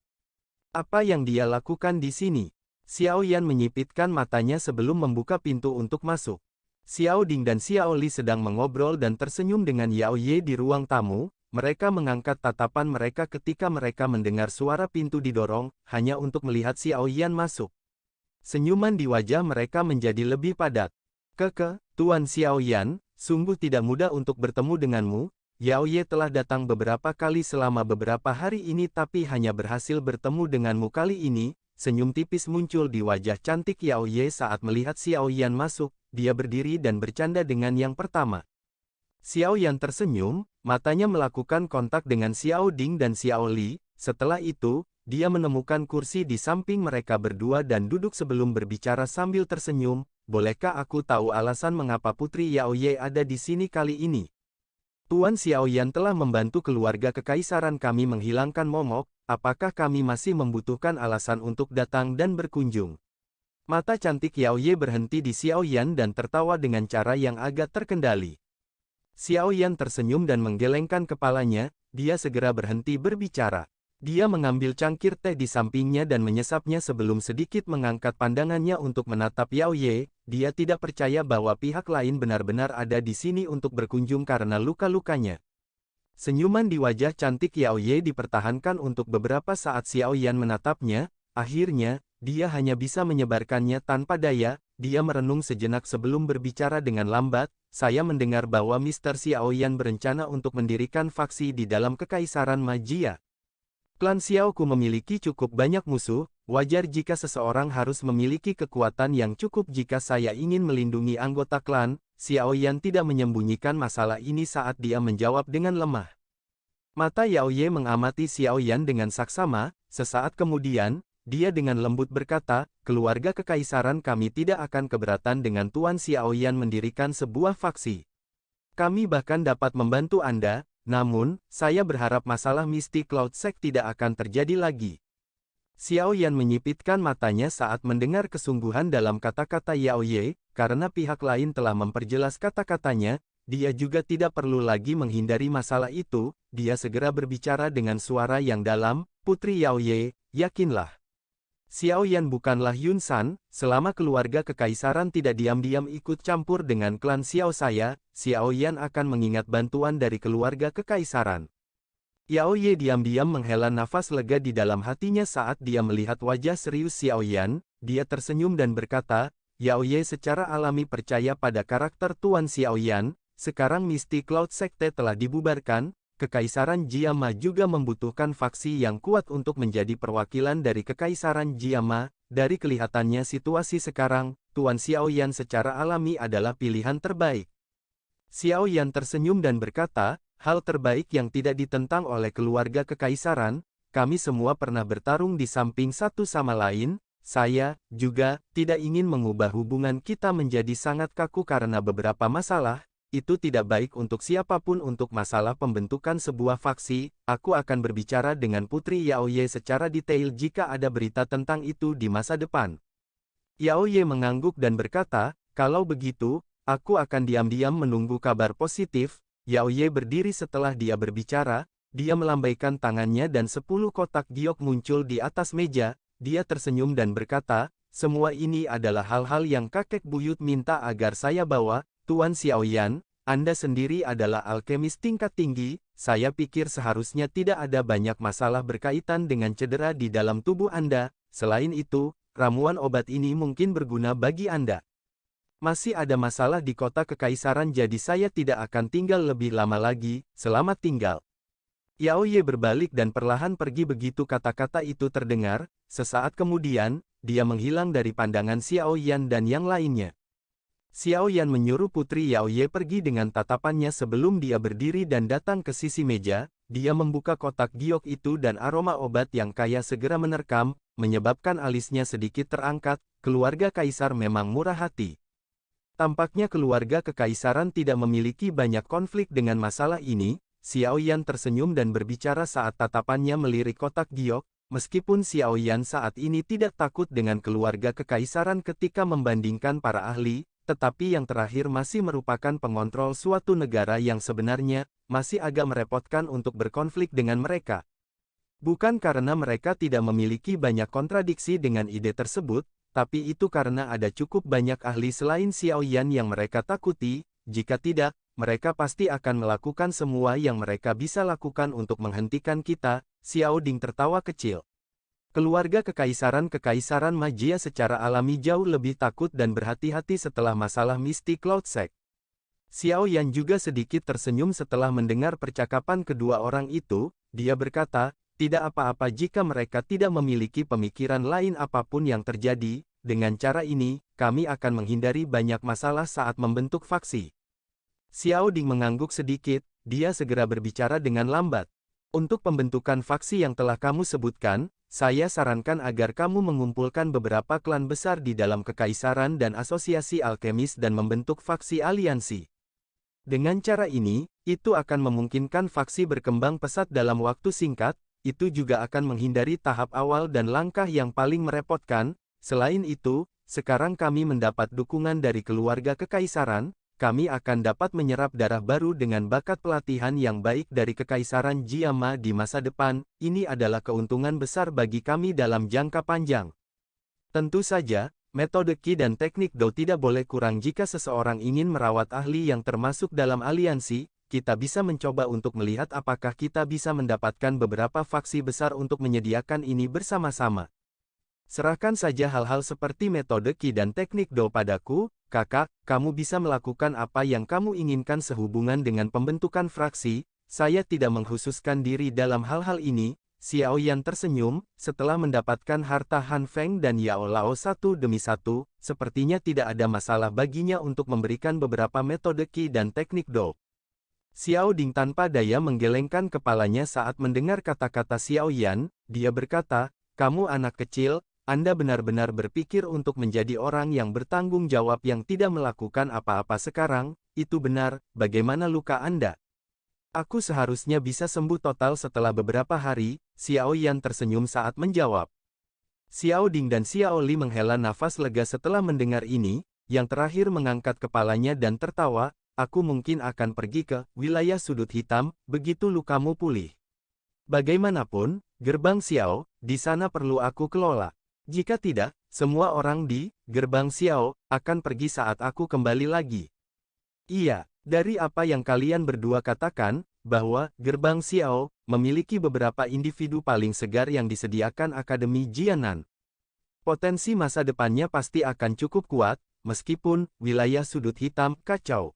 Apa yang dia lakukan di sini? Xiaoyan menyipitkan matanya sebelum membuka pintu untuk masuk. Xiao Ding dan Xiao Li sedang mengobrol dan tersenyum dengan Yao Ye di ruang tamu. Mereka mengangkat tatapan mereka ketika mereka mendengar suara pintu didorong, hanya untuk melihat Xiaoyan masuk. Senyuman di wajah mereka menjadi lebih padat. Tuan Xiaoyan, sungguh tidak mudah untuk bertemu denganmu. Yao Ye telah datang beberapa kali selama beberapa hari ini tapi hanya berhasil bertemu denganmu kali ini." Senyum tipis muncul di wajah cantik Yao Ye saat melihat Xiaoyan masuk. Dia berdiri dan bercanda dengan yang pertama. Xiaoyan tersenyum, matanya melakukan kontak dengan Xiao Ding dan Xiao Li. Setelah itu, dia menemukan kursi di samping mereka berdua dan duduk sebelum berbicara sambil tersenyum. "Bolehkah aku tahu alasan mengapa Putri Yao Ye ada di sini kali ini?" "Tuan Xiaoyan telah membantu keluarga kekaisaran kami menghilangkan momok, apakah kami masih membutuhkan alasan untuk datang dan berkunjung?" Mata cantik Yao Ye berhenti di Xiaoyan dan tertawa dengan cara yang agak terkendali. Xiaoyan tersenyum dan menggelengkan kepalanya, dia segera berhenti berbicara. Dia mengambil cangkir teh di sampingnya dan menyesapnya sebelum sedikit mengangkat pandangannya untuk menatap Yao Ye. Dia tidak percaya bahwa pihak lain benar-benar ada di sini untuk berkunjung karena luka-lukanya. Senyuman di wajah cantik Yao Ye dipertahankan untuk beberapa saat Xiaoyan menatapnya. Akhirnya, dia hanya bisa menyebarkannya tanpa daya. Dia merenung sejenak sebelum berbicara dengan lambat. "Saya mendengar bahwa Mr. Xiaoyan berencana untuk mendirikan faksi di dalam Kekaisaran Magia. Klan Xiaoku memiliki cukup banyak musuh, wajar jika seseorang harus memiliki kekuatan yang cukup jika saya ingin melindungi anggota klan." Xiaoyan tidak menyembunyikan masalah ini saat dia menjawab dengan lemah. Mata Yao Ye mengamati Xiaoyan dengan saksama. Sesaat kemudian, dia dengan lembut berkata, "Keluarga kekaisaran kami tidak akan keberatan dengan Tuan Xiaoyan mendirikan sebuah faksi. Kami bahkan dapat membantu Anda. Namun, saya berharap masalah Misty Cloud Sect tidak akan terjadi lagi." Xiaoyan menyipitkan matanya saat mendengar kesungguhan dalam kata-kata Yao Ye, karena pihak lain telah memperjelas kata-katanya, dia juga tidak perlu lagi menghindari masalah itu. Dia segera berbicara dengan suara yang dalam, "Putri Yao Ye, yakinlah." Xiao Yan bukanlah Yun San, selama keluarga kekaisaran tidak diam-diam ikut campur dengan klan Xiao saya, Xiao Yan akan mengingat bantuan dari keluarga kekaisaran. Yao Ye diam-diam menghela nafas lega di dalam hatinya saat dia melihat wajah serius Xiao Yan, dia tersenyum dan berkata, Yao Ye secara alami percaya pada karakter Tuan Xiao Yan, sekarang Misty Cloud Sekte telah dibubarkan, Kekaisaran Jiama juga membutuhkan faksi yang kuat untuk menjadi perwakilan dari Kekaisaran Jiama. Dari kelihatannya situasi sekarang, Tuan Xiao Yan secara alami adalah pilihan terbaik. Xiao Yan tersenyum dan berkata, hal terbaik yang tidak ditentang oleh keluarga kekaisaran, kami semua pernah bertarung di samping satu sama lain, saya, juga, tidak ingin mengubah hubungan kita menjadi sangat kaku karena beberapa masalah, itu tidak baik untuk siapapun untuk masalah pembentukan sebuah faksi, aku akan berbicara dengan Putri Yao Ye secara detail jika ada berita tentang itu di masa depan. Yao Ye mengangguk dan berkata, kalau begitu, aku akan diam-diam menunggu kabar positif. Yao Ye berdiri setelah dia berbicara, dia melambaikan tangannya dan 10 kotak giok muncul di atas meja, dia tersenyum dan berkata, semua ini adalah hal-hal yang kakek buyut minta agar saya bawa, Tuan Xiao Yan, Anda sendiri adalah alkemis tingkat tinggi, saya pikir seharusnya tidak ada banyak masalah berkaitan dengan cedera di dalam tubuh Anda, selain itu, ramuan obat ini mungkin berguna bagi Anda. Masih ada masalah di kota kekaisaran jadi saya tidak akan tinggal lebih lama lagi, selamat tinggal. Yao Ye berbalik dan perlahan pergi begitu kata-kata itu terdengar, sesaat kemudian, dia menghilang dari pandangan Xiao Yan dan yang lainnya. Xiao Yan menyuruh Putri Yao Ye pergi dengan tatapannya sebelum dia berdiri dan datang ke sisi meja, dia membuka kotak giok itu dan aroma obat yang kaya segera menerkam, menyebabkan alisnya sedikit terangkat, keluarga kaisar memang murah hati. Tampaknya keluarga kekaisaran tidak memiliki banyak konflik dengan masalah ini, Xiao Yan tersenyum dan berbicara saat tatapannya melirik kotak giok, meskipun Xiao Yan saat ini tidak takut dengan keluarga kekaisaran ketika membandingkan para ahli, tetapi yang terakhir masih merupakan pengontrol suatu negara yang sebenarnya, masih agak merepotkan untuk berkonflik dengan mereka. Bukan karena mereka tidak memiliki banyak kontradiksi dengan ide tersebut, tapi itu karena ada cukup banyak ahli selain Xiao Yan yang mereka takuti, jika tidak, mereka pasti akan melakukan semua yang mereka bisa lakukan untuk menghentikan kita. Xiao Ding tertawa kecil. Keluarga kekaisaran magia secara alami jauh lebih takut dan berhati-hati setelah masalah Misty Cloud Sect. Xiao Yan juga sedikit tersenyum setelah mendengar percakapan kedua orang itu, dia berkata, tidak apa-apa jika mereka tidak memiliki pemikiran lain apapun yang terjadi, dengan cara ini, kami akan menghindari banyak masalah saat membentuk faksi. Xiao Ding mengangguk sedikit, dia segera berbicara dengan lambat. Untuk pembentukan faksi yang telah kamu sebutkan, saya sarankan agar kamu mengumpulkan beberapa klan besar di dalam kekaisaran dan asosiasi alkemis dan membentuk faksi aliansi. Dengan cara ini, itu akan memungkinkan faksi berkembang pesat dalam waktu singkat, itu juga akan menghindari tahap awal dan langkah yang paling merepotkan. Selain itu, sekarang kami mendapat dukungan dari keluarga kekaisaran, kami akan dapat menyerap darah baru dengan bakat pelatihan yang baik dari Kekaisaran Jiama di masa depan, ini adalah keuntungan besar bagi kami dalam jangka panjang. Tentu saja, metode Qi dan teknik Do tidak boleh kurang jika seseorang ingin merawat ahli yang termasuk dalam aliansi. Kita bisa mencoba untuk melihat apakah kita bisa mendapatkan beberapa faksi besar untuk menyediakan ini bersama-sama. Serahkan saja hal-hal seperti metode Qi dan teknik Do padaku, kakak, kamu bisa melakukan apa yang kamu inginkan sehubungan dengan pembentukan fraksi, saya tidak mengkhususkan diri dalam hal-hal ini. Xiao Yan tersenyum, setelah mendapatkan harta Han Feng dan Yao Lao satu demi satu, sepertinya tidak ada masalah baginya untuk memberikan beberapa metode Qi dan teknik Do. Xiao Ding tanpa daya menggelengkan kepalanya saat mendengar kata-kata Xiao Yan, dia berkata, kamu anak kecil, Anda benar-benar berpikir untuk menjadi orang yang bertanggung jawab yang tidak melakukan apa-apa sekarang, itu benar, bagaimana luka Anda? Aku seharusnya bisa sembuh total setelah beberapa hari, Xiao Yan tersenyum saat menjawab. Xiao Ding dan Xiao Li menghela nafas lega setelah mendengar ini, yang terakhir mengangkat kepalanya dan tertawa, aku mungkin akan pergi ke wilayah sudut hitam, begitu lukamu pulih. Bagaimanapun, gerbang Xiao, di sana perlu aku kelola. Jika tidak, semua orang di gerbang Xiao akan pergi saat aku kembali lagi. Iya, dari apa yang kalian berdua katakan, bahwa gerbang Xiao memiliki beberapa individu paling segar yang disediakan Akademi Jianan. Potensi masa depannya pasti akan cukup kuat, meskipun wilayah sudut hitam kacau.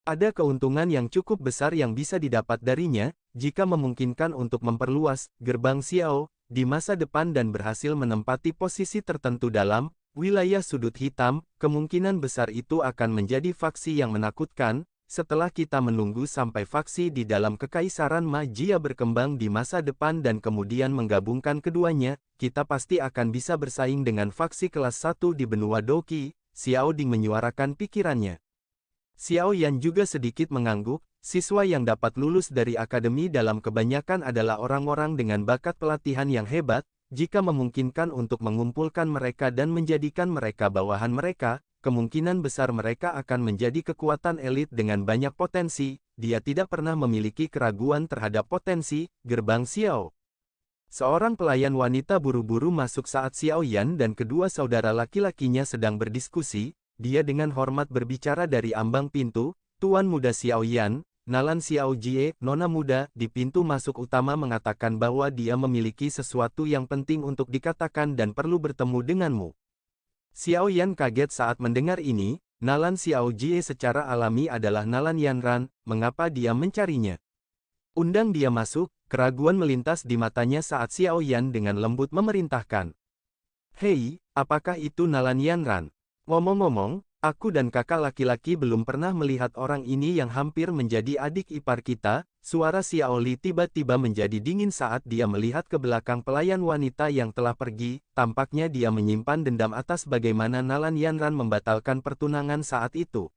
Ada keuntungan yang cukup besar yang bisa didapat darinya, jika memungkinkan untuk memperluas gerbang Xiao di masa depan dan berhasil menempati posisi tertentu dalam wilayah sudut hitam, kemungkinan besar itu akan menjadi faksi yang menakutkan. Setelah kita menunggu sampai faksi di dalam Kekaisaran Magia berkembang di masa depan dan kemudian menggabungkan keduanya, kita pasti akan bisa bersaing dengan faksi kelas 1 di benua Doki. Xiao Ding menyuarakan pikirannya. Xiao Yan juga sedikit mengangguk. Siswa yang dapat lulus dari akademi dalam kebanyakan adalah orang-orang dengan bakat pelatihan yang hebat. Jika memungkinkan untuk mengumpulkan mereka dan menjadikan mereka bawahan mereka, kemungkinan besar mereka akan menjadi kekuatan elit dengan banyak potensi. Dia tidak pernah memiliki keraguan terhadap potensi gerbang Xiao. Seorang pelayan wanita buru-buru masuk saat Xiao Yan dan kedua saudara laki-lakinya sedang berdiskusi. Dia dengan hormat berbicara dari ambang pintu. Tuan muda Xiao Yan, Nalan Xiao Jie, nona muda, di pintu masuk utama mengatakan bahwa dia memiliki sesuatu yang penting untuk dikatakan dan perlu bertemu denganmu. Xiao Yan kaget saat mendengar ini. Nalan Xiao Jie secara alami adalah Nalan Yanran, mengapa dia mencarinya? Undang dia masuk. Keraguan melintas di matanya saat Xiao Yan dengan lembut memerintahkan. Hei, apakah itu Nalan Yanran? Ngomong-ngomong, aku dan kakak laki-laki belum pernah melihat orang ini yang hampir menjadi adik ipar kita. Suara Xiao Li tiba-tiba menjadi dingin saat dia melihat ke belakang pelayan wanita yang telah pergi. Tampaknya dia menyimpan dendam atas bagaimana Nalan Yanran membatalkan pertunangan saat itu.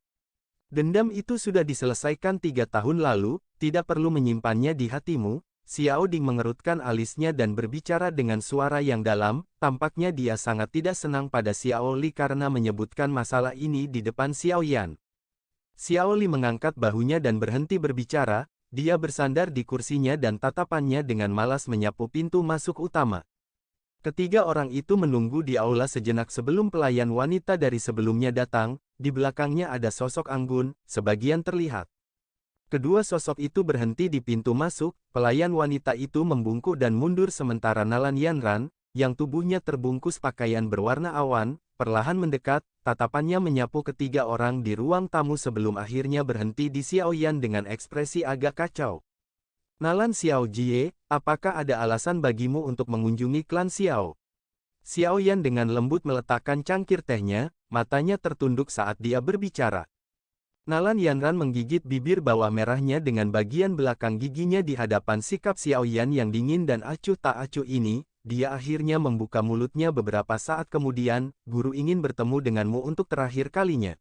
Dendam itu sudah diselesaikan 3 tahun lalu, tidak perlu menyimpannya di hatimu. Xiao Ding mengerutkan alisnya dan berbicara dengan suara yang dalam. Tampaknya dia sangat tidak senang pada Xiao Li karena menyebutkan masalah ini di depan Xiao Yan. Xiao Li mengangkat bahunya dan berhenti berbicara. Dia bersandar di kursinya dan tatapannya dengan malas menyapu pintu masuk utama. Ketiga orang itu menunggu di aula sejenak sebelum pelayan wanita dari sebelumnya datang. Di belakangnya ada sosok anggun, sebagian terlihat. Kedua sosok itu berhenti di pintu masuk. Pelayan wanita itu membungkuk dan mundur sementara Nalan Yanran, yang tubuhnya terbungkus pakaian berwarna awan, perlahan mendekat. Tatapannya menyapu ketiga orang di ruang tamu sebelum akhirnya berhenti di Xiao Yan dengan ekspresi agak kacau. Nalan Xiao Jie, apakah ada alasan bagimu untuk mengunjungi klan Xiao? Xiao Yan dengan lembut meletakkan cangkir tehnya, matanya tertunduk saat dia berbicara. Nalan Yanran menggigit bibir bawah merahnya dengan bagian belakang giginya di hadapan sikap Xiao Yan yang dingin dan acuh tak acuh ini. Dia akhirnya membuka mulutnya beberapa saat kemudian. Guru ingin bertemu denganmu untuk terakhir kalinya.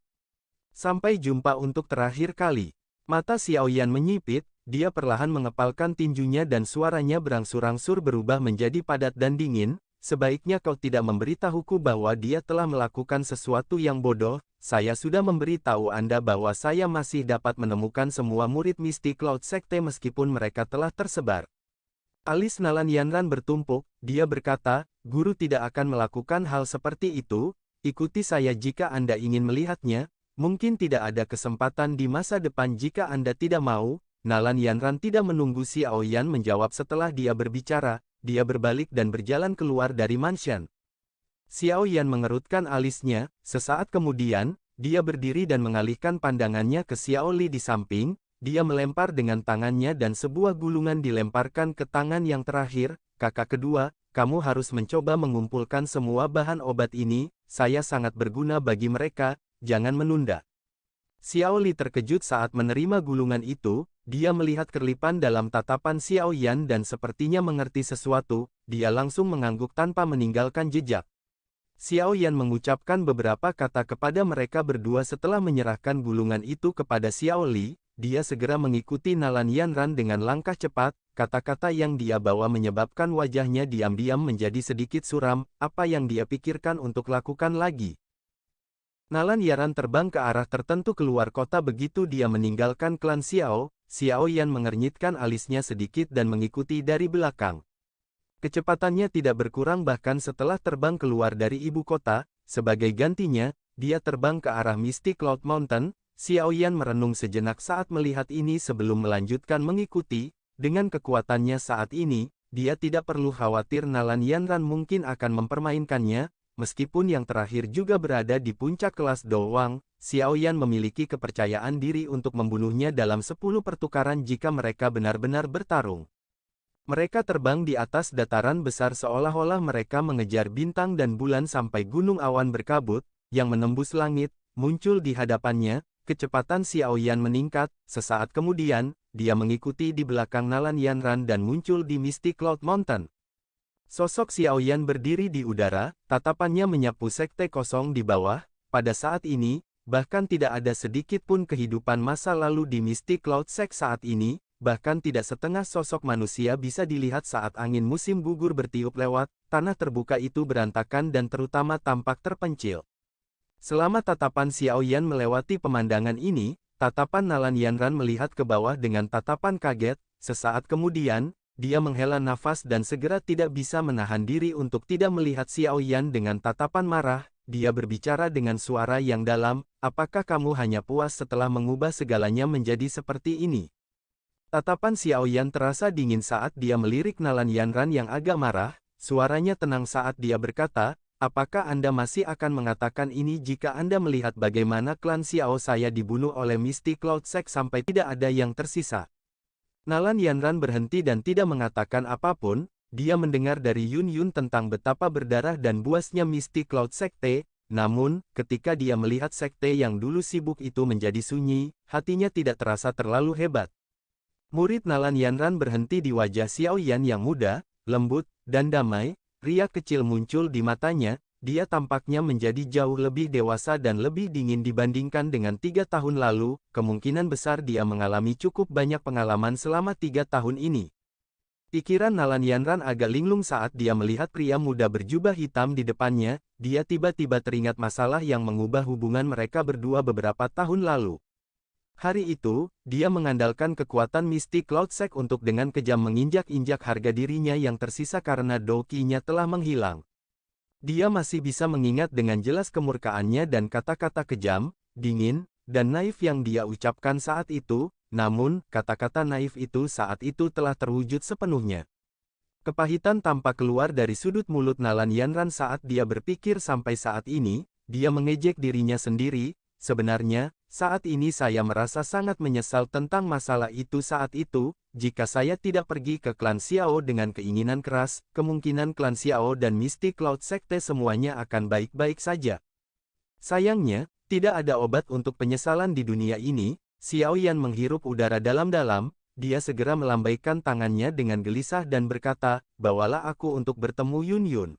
Sampai jumpa untuk terakhir kali. Mata Xiao Yan menyipit. Dia perlahan mengepalkan tinjunya dan suaranya berangsur-angsur berubah menjadi padat dan dingin. Sebaiknya kau tidak memberitahuku bahwa dia telah melakukan sesuatu yang bodoh. Saya sudah memberitahu Anda bahwa saya masih dapat menemukan semua murid mistik Cloud Sekte meskipun mereka telah tersebar. Alis Nalan Yanran bertumpuk. Dia berkata, guru tidak akan melakukan hal seperti itu. Ikuti saya jika Anda ingin melihatnya. Mungkin tidak ada kesempatan di masa depan jika Anda tidak mau. Nalan Yanran tidak menunggu Xiao Yan menjawab setelah dia berbicara. Dia berbalik dan berjalan keluar dari mansion. Xiao Yan mengerutkan alisnya. Sesaat kemudian, dia berdiri dan mengalihkan pandangannya ke Xiao Li di samping. Dia melempar dengan tangannya dan sebuah gulungan dilemparkan ke tangan yang terakhir. Kakak kedua, kamu harus mencoba mengumpulkan semua bahan obat ini. Saya sangat berguna bagi mereka, jangan menunda. Xiao Li terkejut saat menerima gulungan itu. Dia melihat kerlipan dalam tatapan Xiao Yan dan sepertinya mengerti sesuatu. Dia langsung mengangguk tanpa meninggalkan jejak. Xiao Yan mengucapkan beberapa kata kepada mereka berdua setelah menyerahkan gulungan itu kepada Xiao Li. Dia segera mengikuti Nalan Yanran dengan langkah cepat. Kata-kata yang dia bawa menyebabkan wajahnya diam-diam menjadi sedikit suram. Apa yang dia pikirkan untuk lakukan lagi? Nalan Yanran terbang ke arah tertentu keluar kota begitu dia meninggalkan klan Xiao. Xiao Yan mengernyitkan alisnya sedikit dan mengikuti dari belakang. Kecepatannya tidak berkurang bahkan setelah terbang keluar dari ibu kota. Sebagai gantinya, dia terbang ke arah Misty Cloud Mountain. Xiao Yan merenung sejenak saat melihat ini sebelum melanjutkan mengikuti. Dengan kekuatannya saat ini, dia tidak perlu khawatir Nalan Yanran mungkin akan mempermainkannya. Meskipun yang terakhir juga berada di puncak kelas Dowang, Xiao Yan memiliki kepercayaan diri untuk membunuhnya dalam 10 pertukaran jika mereka benar-benar bertarung. Mereka terbang di atas dataran besar seolah-olah mereka mengejar bintang dan bulan sampai gunung awan berkabut, yang menembus langit, muncul di hadapannya. Kecepatan Xiao Yan meningkat. Sesaat kemudian, dia mengikuti di belakang Nalan Yanran dan muncul di Misty Cloud Mountain. Sosok Xiao Yan berdiri di udara, tatapannya menyapu sekte kosong di bawah. Pada saat ini, bahkan tidak ada sedikit pun kehidupan masa lalu di Misty Cloud Sect saat ini. Bahkan tidak setengah sosok manusia bisa dilihat saat angin musim gugur bertiup lewat, tanah terbuka itu berantakan dan terutama tampak terpencil. Selama tatapan Xiao Yan melewati pemandangan ini, tatapan Nalan Yanran melihat ke bawah dengan tatapan kaget. Sesaat kemudian, dia menghela nafas dan segera tidak bisa menahan diri untuk tidak melihat Xiao Yan dengan tatapan marah. Dia berbicara dengan suara yang dalam, "Apakah kamu hanya puas setelah mengubah segalanya menjadi seperti ini?" Tatapan Xiao Yan terasa dingin saat dia melirik Nalan Yanran yang agak marah. Suaranya tenang saat dia berkata, "Apakah Anda masih akan mengatakan ini jika Anda melihat bagaimana klan Xiao saya dibunuh oleh Misty Cloud Sect sampai tidak ada yang tersisa?" Nalan Yanran berhenti dan tidak mengatakan apapun. Dia mendengar dari Yun Yun tentang betapa berdarah dan buasnya Misty Cloud Sekte. Namun, ketika dia melihat sekte yang dulu sibuk itu menjadi sunyi, hatinya tidak terasa terlalu hebat. Murid Nalan Yanran berhenti di wajah Xiao Yan yang muda, lembut, dan damai. Riak kecil muncul di matanya. Dia tampaknya menjadi jauh lebih dewasa dan lebih dingin dibandingkan dengan 3 tahun lalu. Kemungkinan besar dia mengalami cukup banyak pengalaman selama 3 tahun ini. Pikiran Nalan Yanran agak linglung saat dia melihat pria muda berjubah hitam di depannya. Dia tiba-tiba teringat masalah yang mengubah hubungan mereka berdua beberapa tahun lalu. Hari itu, dia mengandalkan kekuatan Misty Cloud Sect untuk dengan kejam menginjak-injak harga dirinya yang tersisa karena Doki-nya telah menghilang. Dia masih bisa mengingat dengan jelas kemurkaannya dan kata-kata kejam, dingin, dan naif yang dia ucapkan saat itu. Namun, kata-kata naif itu saat itu telah terwujud sepenuhnya. Kepahitan tampak keluar dari sudut mulut Nalan Yanran saat dia berpikir sampai saat ini. Dia mengejek dirinya sendiri. Sebenarnya, saat ini saya merasa sangat menyesal tentang masalah itu saat itu. Jika saya tidak pergi ke klan Xiao dengan keinginan keras, kemungkinan klan Xiao dan Misty Cloud Sekte semuanya akan baik-baik saja. Sayangnya, tidak ada obat untuk penyesalan di dunia ini. Xiao Yan menghirup udara dalam-dalam. Dia segera melambaikan tangannya dengan gelisah dan berkata, "Bawalah aku untuk bertemu Yun Yun."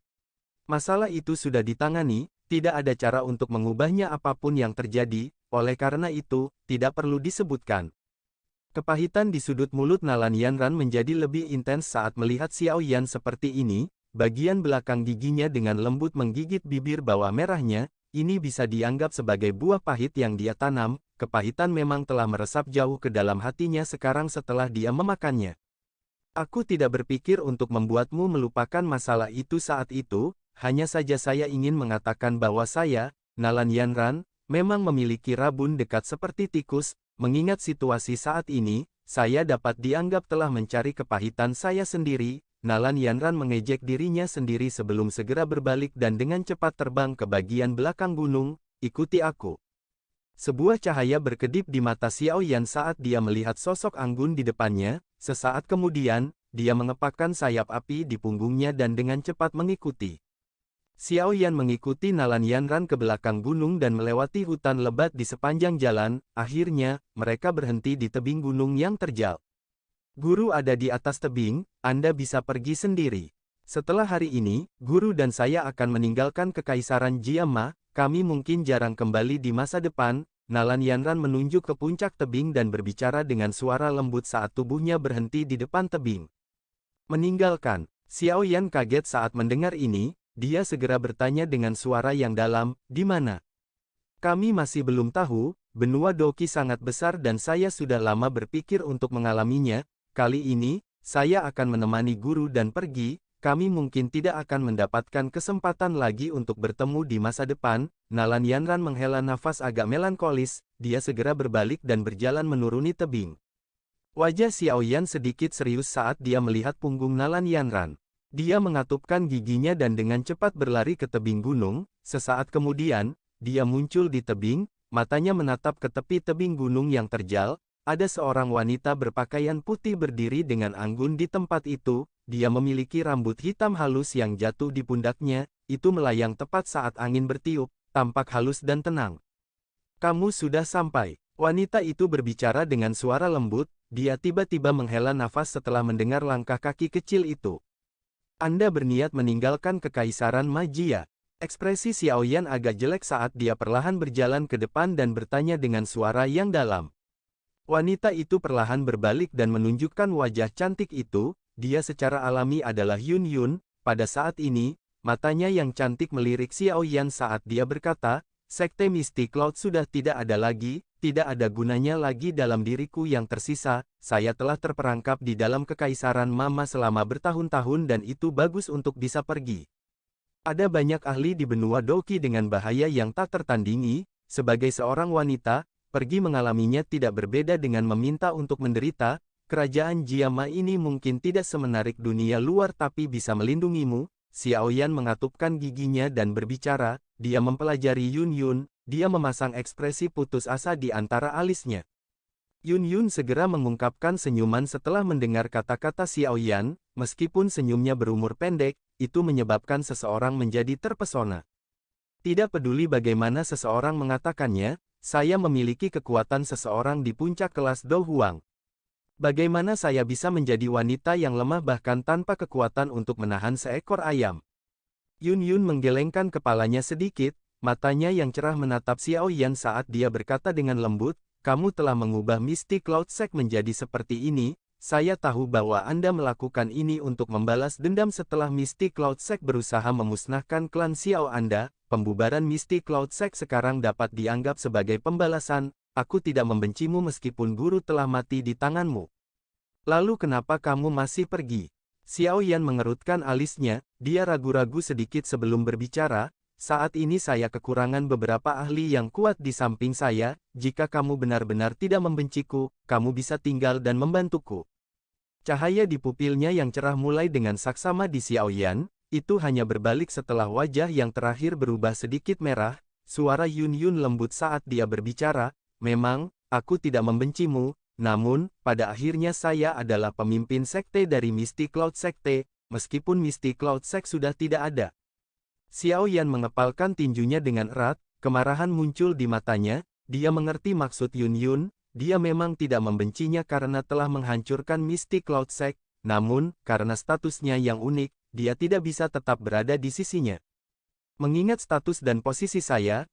Masalah itu sudah ditangani. Tidak ada cara untuk mengubahnya apapun yang terjadi, oleh karena itu, tidak perlu disebutkan. Kepahitan di sudut mulut Nalan Yanran menjadi lebih intens saat melihat Xiao Yan seperti ini. Bagian belakang giginya dengan lembut menggigit bibir bawah merahnya. Ini bisa dianggap sebagai buah pahit yang dia tanam. Kepahitan memang telah meresap jauh ke dalam hatinya sekarang setelah dia memakannya. "Aku tidak berpikir untuk membuatmu melupakan masalah itu saat itu. Hanya saja saya ingin mengatakan bahwa saya, Nalan Yanran, memang memiliki rabun dekat seperti tikus. Mengingat situasi saat ini, saya dapat dianggap telah mencari kepahitan saya sendiri." Nalan Yanran mengejek dirinya sendiri sebelum segera berbalik dan dengan cepat terbang ke bagian belakang gunung. "Ikuti aku." Sebuah cahaya berkedip di mata Xiao Yan saat dia melihat sosok anggun di depannya. Sesaat kemudian, dia mengepakkan sayap api di punggungnya dan dengan cepat mengikuti. Xiao Yan mengikuti Nalan Yanran ke belakang gunung dan melewati hutan lebat di sepanjang jalan. Akhirnya, mereka berhenti di tebing gunung yang terjal. "Guru ada di atas tebing, Anda bisa pergi sendiri. Setelah hari ini, Guru dan saya akan meninggalkan Kekaisaran Jiama. Kami mungkin jarang kembali di masa depan." Nalan Yanran menunjuk ke puncak tebing dan berbicara dengan suara lembut saat tubuhnya berhenti di depan tebing. "Meninggalkan?" Xiao Yan kaget saat mendengar ini. Dia segera bertanya dengan suara yang dalam, "Di mana?" "Kami masih belum tahu. Benua Doki sangat besar dan saya sudah lama berpikir untuk mengalaminya. Kali ini, saya akan menemani Guru dan pergi." kami mungkin tidak akan mendapatkan kesempatan lagi untuk bertemu di masa depan. Nalan Yanran menghela nafas agak melankolis, dia segera berbalik dan berjalan menuruni tebing. Wajah Xiao Yan sedikit serius saat dia melihat punggung Nalan Yanran. Dia mengatupkan giginya dan dengan cepat berlari ke tebing gunung. Sesaat kemudian, dia muncul di tebing, matanya menatap ke tepi tebing gunung yang terjal. Ada seorang wanita berpakaian putih berdiri dengan anggun di tempat itu. Dia memiliki rambut hitam halus yang jatuh di pundaknya, itu melayang tepat saat angin bertiup, tampak halus dan tenang. "Kamu sudah sampai." Wanita itu berbicara dengan suara lembut, dia tiba-tiba menghela nafas setelah mendengar langkah kaki kecil itu. "Anda berniat meninggalkan Kekaisaran Magia." Ekspresi Xiao Yan agak jelek saat dia perlahan berjalan ke depan dan bertanya dengan suara yang dalam. Wanita itu perlahan berbalik dan menunjukkan wajah cantik itu. Dia secara alami adalah Yun Yun. Pada saat ini, matanya yang cantik melirik Xiao Yan saat dia berkata, "Sekte Misty Cloud sudah tidak ada lagi, tidak ada gunanya lagi dalam diriku yang tersisa. Saya telah terperangkap di dalam Kekaisaran Mama selama bertahun-tahun dan itu bagus untuk bisa pergi. Ada banyak ahli di benua Doki dengan bahaya yang tak tertandingi. Sebagai seorang wanita, pergi mengalaminya tidak berbeda dengan meminta untuk menderita. Kerajaan Jiama ini mungkin tidak semenarik dunia luar tapi bisa melindungimu." Xiao Yan mengatupkan giginya dan berbicara, dia mempelajari Yun Yun, dia memasang ekspresi putus asa di antara alisnya. Yun Yun segera mengungkapkan senyuman setelah mendengar kata-kata Xiao Yan, meskipun senyumnya berumur pendek, itu menyebabkan seseorang menjadi terpesona. Tidak peduli bagaimana seseorang mengatakannya, saya memiliki kekuatan seseorang di puncak kelas Do Huang. Bagaimana saya bisa menjadi wanita yang lemah bahkan tanpa kekuatan untuk menahan seekor ayam? Yun Yun menggelengkan kepalanya sedikit, matanya yang cerah menatap Xiao Yan saat dia berkata dengan lembut, "Kamu telah mengubah Misty Cloud Sect menjadi seperti ini. Saya tahu bahwa Anda melakukan ini untuk membalas dendam setelah Misty Cloud Sect berusaha memusnahkan klan Xiao Anda. Pembubaran Misty Cloud Sect sekarang dapat dianggap sebagai pembalasan. Aku tidak membencimu meskipun guru telah mati di tanganmu. Lalu kenapa kamu masih pergi?" Xiao Yan mengerutkan alisnya, dia ragu-ragu sedikit sebelum berbicara, "Saat ini saya kekurangan beberapa ahli yang kuat di samping saya. Jika kamu benar-benar tidak membenciku, kamu bisa tinggal dan membantuku." Cahaya di pupilnya yang cerah mulai dengan saksama di Xiao Yan, itu hanya berbalik setelah wajah yang terakhir berubah sedikit merah. Suara Yun Yun lembut saat dia berbicara, "Memang, aku tidak membencimu, namun, pada akhirnya saya adalah pemimpin sekte dari Misty Cloud Sekte, meskipun Misty Cloud Sect sudah tidak ada." Xiao Yan mengepalkan tinjunya dengan erat, kemarahan muncul di matanya, dia mengerti maksud Yun Yun, dia memang tidak membencinya karena telah menghancurkan Misty Cloud Sect, namun, karena statusnya yang unik, dia tidak bisa tetap berada di sisinya. "Mengingat status dan posisi saya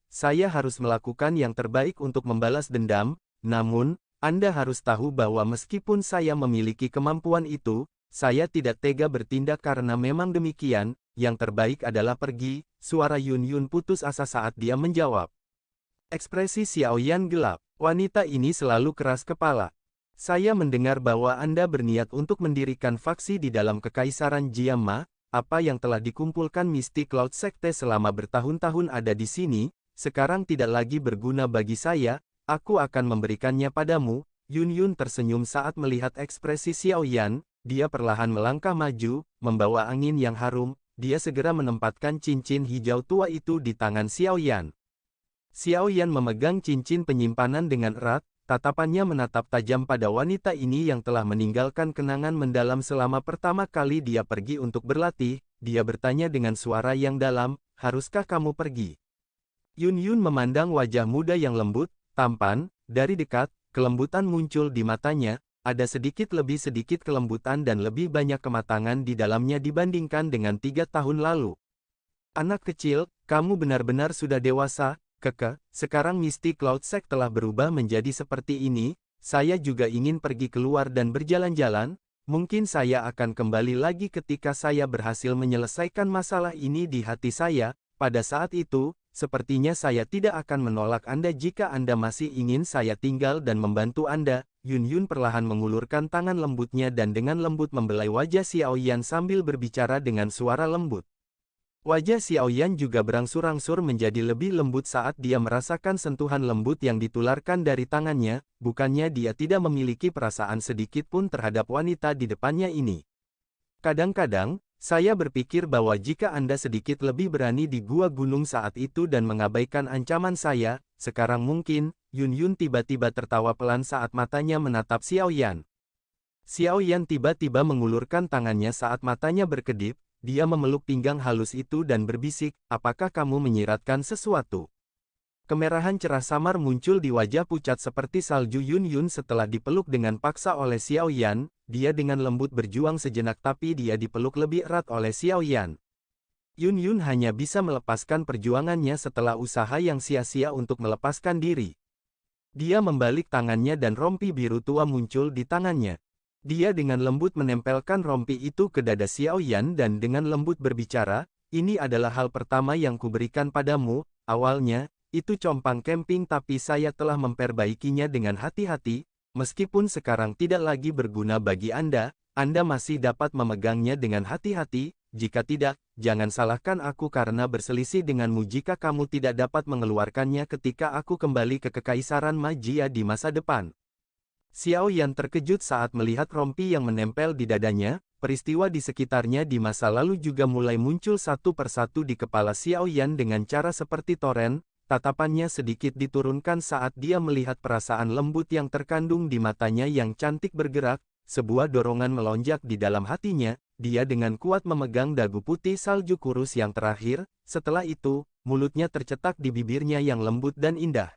harus melakukan yang terbaik untuk membalas dendam, namun, Anda harus tahu bahwa meskipun saya memiliki kemampuan itu, saya tidak tega bertindak karena memang demikian, yang terbaik adalah pergi." Suara Yun Yun putus asa saat dia menjawab. Ekspresi Xiao Yan gelap, wanita ini selalu keras kepala. "Saya mendengar bahwa Anda berniat untuk mendirikan faksi di dalam Kekaisaran Jiama. Apa yang telah dikumpulkan Misty Cloud Sekte selama bertahun-tahun ada di sini, sekarang tidak lagi berguna bagi saya, aku akan memberikannya padamu." Yun Yun tersenyum saat melihat ekspresi Xiao Yan, dia perlahan melangkah maju, membawa angin yang harum, dia segera menempatkan cincin hijau tua itu di tangan Xiao Yan. Xiao Yan memegang cincin penyimpanan dengan erat, tatapannya menatap tajam pada wanita ini yang telah meninggalkan kenangan mendalam selama pertama kali dia pergi untuk berlatih. Dia bertanya dengan suara yang dalam, "Haruskah kamu pergi?" Yun Yun memandang wajah muda yang lembut, tampan, dari dekat, kelembutan muncul di matanya, ada sedikit kelembutan dan lebih banyak kematangan di dalamnya dibandingkan dengan 3 tahun lalu. "Anak kecil, kamu benar-benar sudah dewasa, Keke. Sekarang Misty Cloud Sect telah berubah menjadi seperti ini, saya juga ingin pergi keluar dan berjalan-jalan, mungkin saya akan kembali lagi ketika saya berhasil menyelesaikan masalah ini di hati saya." Pada saat itu, sepertinya saya tidak akan menolak Anda jika Anda masih ingin saya tinggal dan membantu Anda. Yun Yun perlahan mengulurkan tangan lembutnya dan dengan lembut membelai wajah Xiao Yan sambil berbicara dengan suara lembut. Wajah Xiao Yan juga berangsur-angsur menjadi lebih lembut saat dia merasakan sentuhan lembut yang ditularkan dari tangannya, bukannya dia tidak memiliki perasaan sedikit pun terhadap wanita di depannya ini. Kadang-kadang, saya berpikir bahwa jika Anda sedikit lebih berani di gua gunung saat itu dan mengabaikan ancaman saya, sekarang mungkin. Yun Yun tiba-tiba tertawa pelan saat matanya menatap Xiao Yan. Xiao Yan tiba-tiba mengulurkan tangannya saat matanya berkedip. Dia memeluk pinggang halus itu dan berbisik, apakah kamu menyiratkan sesuatu? Kemerahan cerah samar muncul di wajah pucat seperti salju Yun Yun setelah dipeluk dengan paksa oleh Xiao Yan. Dia dengan lembut berjuang sejenak tapi dia dipeluk lebih erat oleh Xiao Yan. Yun Yun hanya bisa melepaskan perjuangannya setelah usaha yang sia-sia untuk melepaskan diri. Dia membalik tangannya dan rompi biru tua muncul di tangannya. Dia dengan lembut menempelkan rompi itu ke dada Xiao Yan dan dengan lembut berbicara, ini adalah hal pertama yang kuberikan padamu, awalnya, itu compang camping tapi saya telah memperbaikinya dengan hati-hati, meskipun sekarang tidak lagi berguna bagi Anda masih dapat memegangnya dengan hati-hati, jika tidak, jangan salahkan aku karena berselisih denganmu jika kamu tidak dapat mengeluarkannya ketika aku kembali ke Kekaisaran Magia di masa depan. Xiao Yan terkejut saat melihat rompi yang menempel di dadanya, peristiwa di sekitarnya di masa lalu juga mulai muncul satu persatu di kepala Xiao Yan dengan cara seperti toren, tatapannya sedikit diturunkan saat dia melihat perasaan lembut yang terkandung di matanya yang cantik bergerak, sebuah dorongan melonjak di dalam hatinya, dia dengan kuat memegang dagu putih salju kurus yang terakhir, setelah itu, mulutnya tercetak di bibirnya yang lembut dan indah.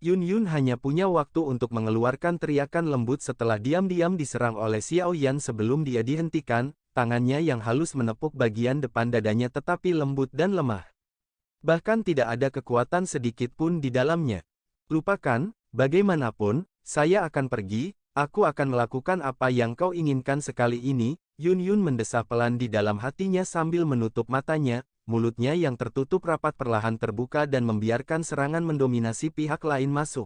Yun Yun hanya punya waktu untuk mengeluarkan teriakan lembut setelah diam-diam diserang oleh Xiao Yan sebelum dia dihentikan, tangannya yang halus menepuk bagian depan dadanya tetapi lembut dan lemah. Bahkan tidak ada kekuatan sedikit pun di dalamnya. Lupakan, bagaimanapun, saya akan pergi, aku akan melakukan apa yang kau inginkan sekali ini, Yun Yun mendesah pelan di dalam hatinya sambil menutup matanya. Mulutnya yang tertutup rapat perlahan terbuka dan membiarkan serangan mendominasi pihak lain masuk.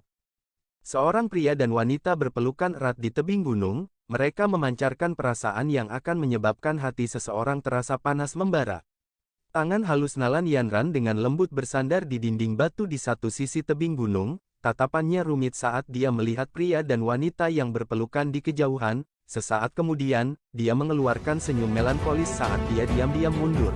Seorang pria dan wanita berpelukan erat di tebing gunung, mereka memancarkan perasaan yang akan menyebabkan hati seseorang terasa panas membara. Tangan halus Nalan Yanran dengan lembut bersandar di dinding batu di satu sisi tebing gunung, tatapannya rumit saat dia melihat pria dan wanita yang berpelukan di kejauhan, sesaat kemudian, dia mengeluarkan senyum melankolis saat dia diam-diam mundur.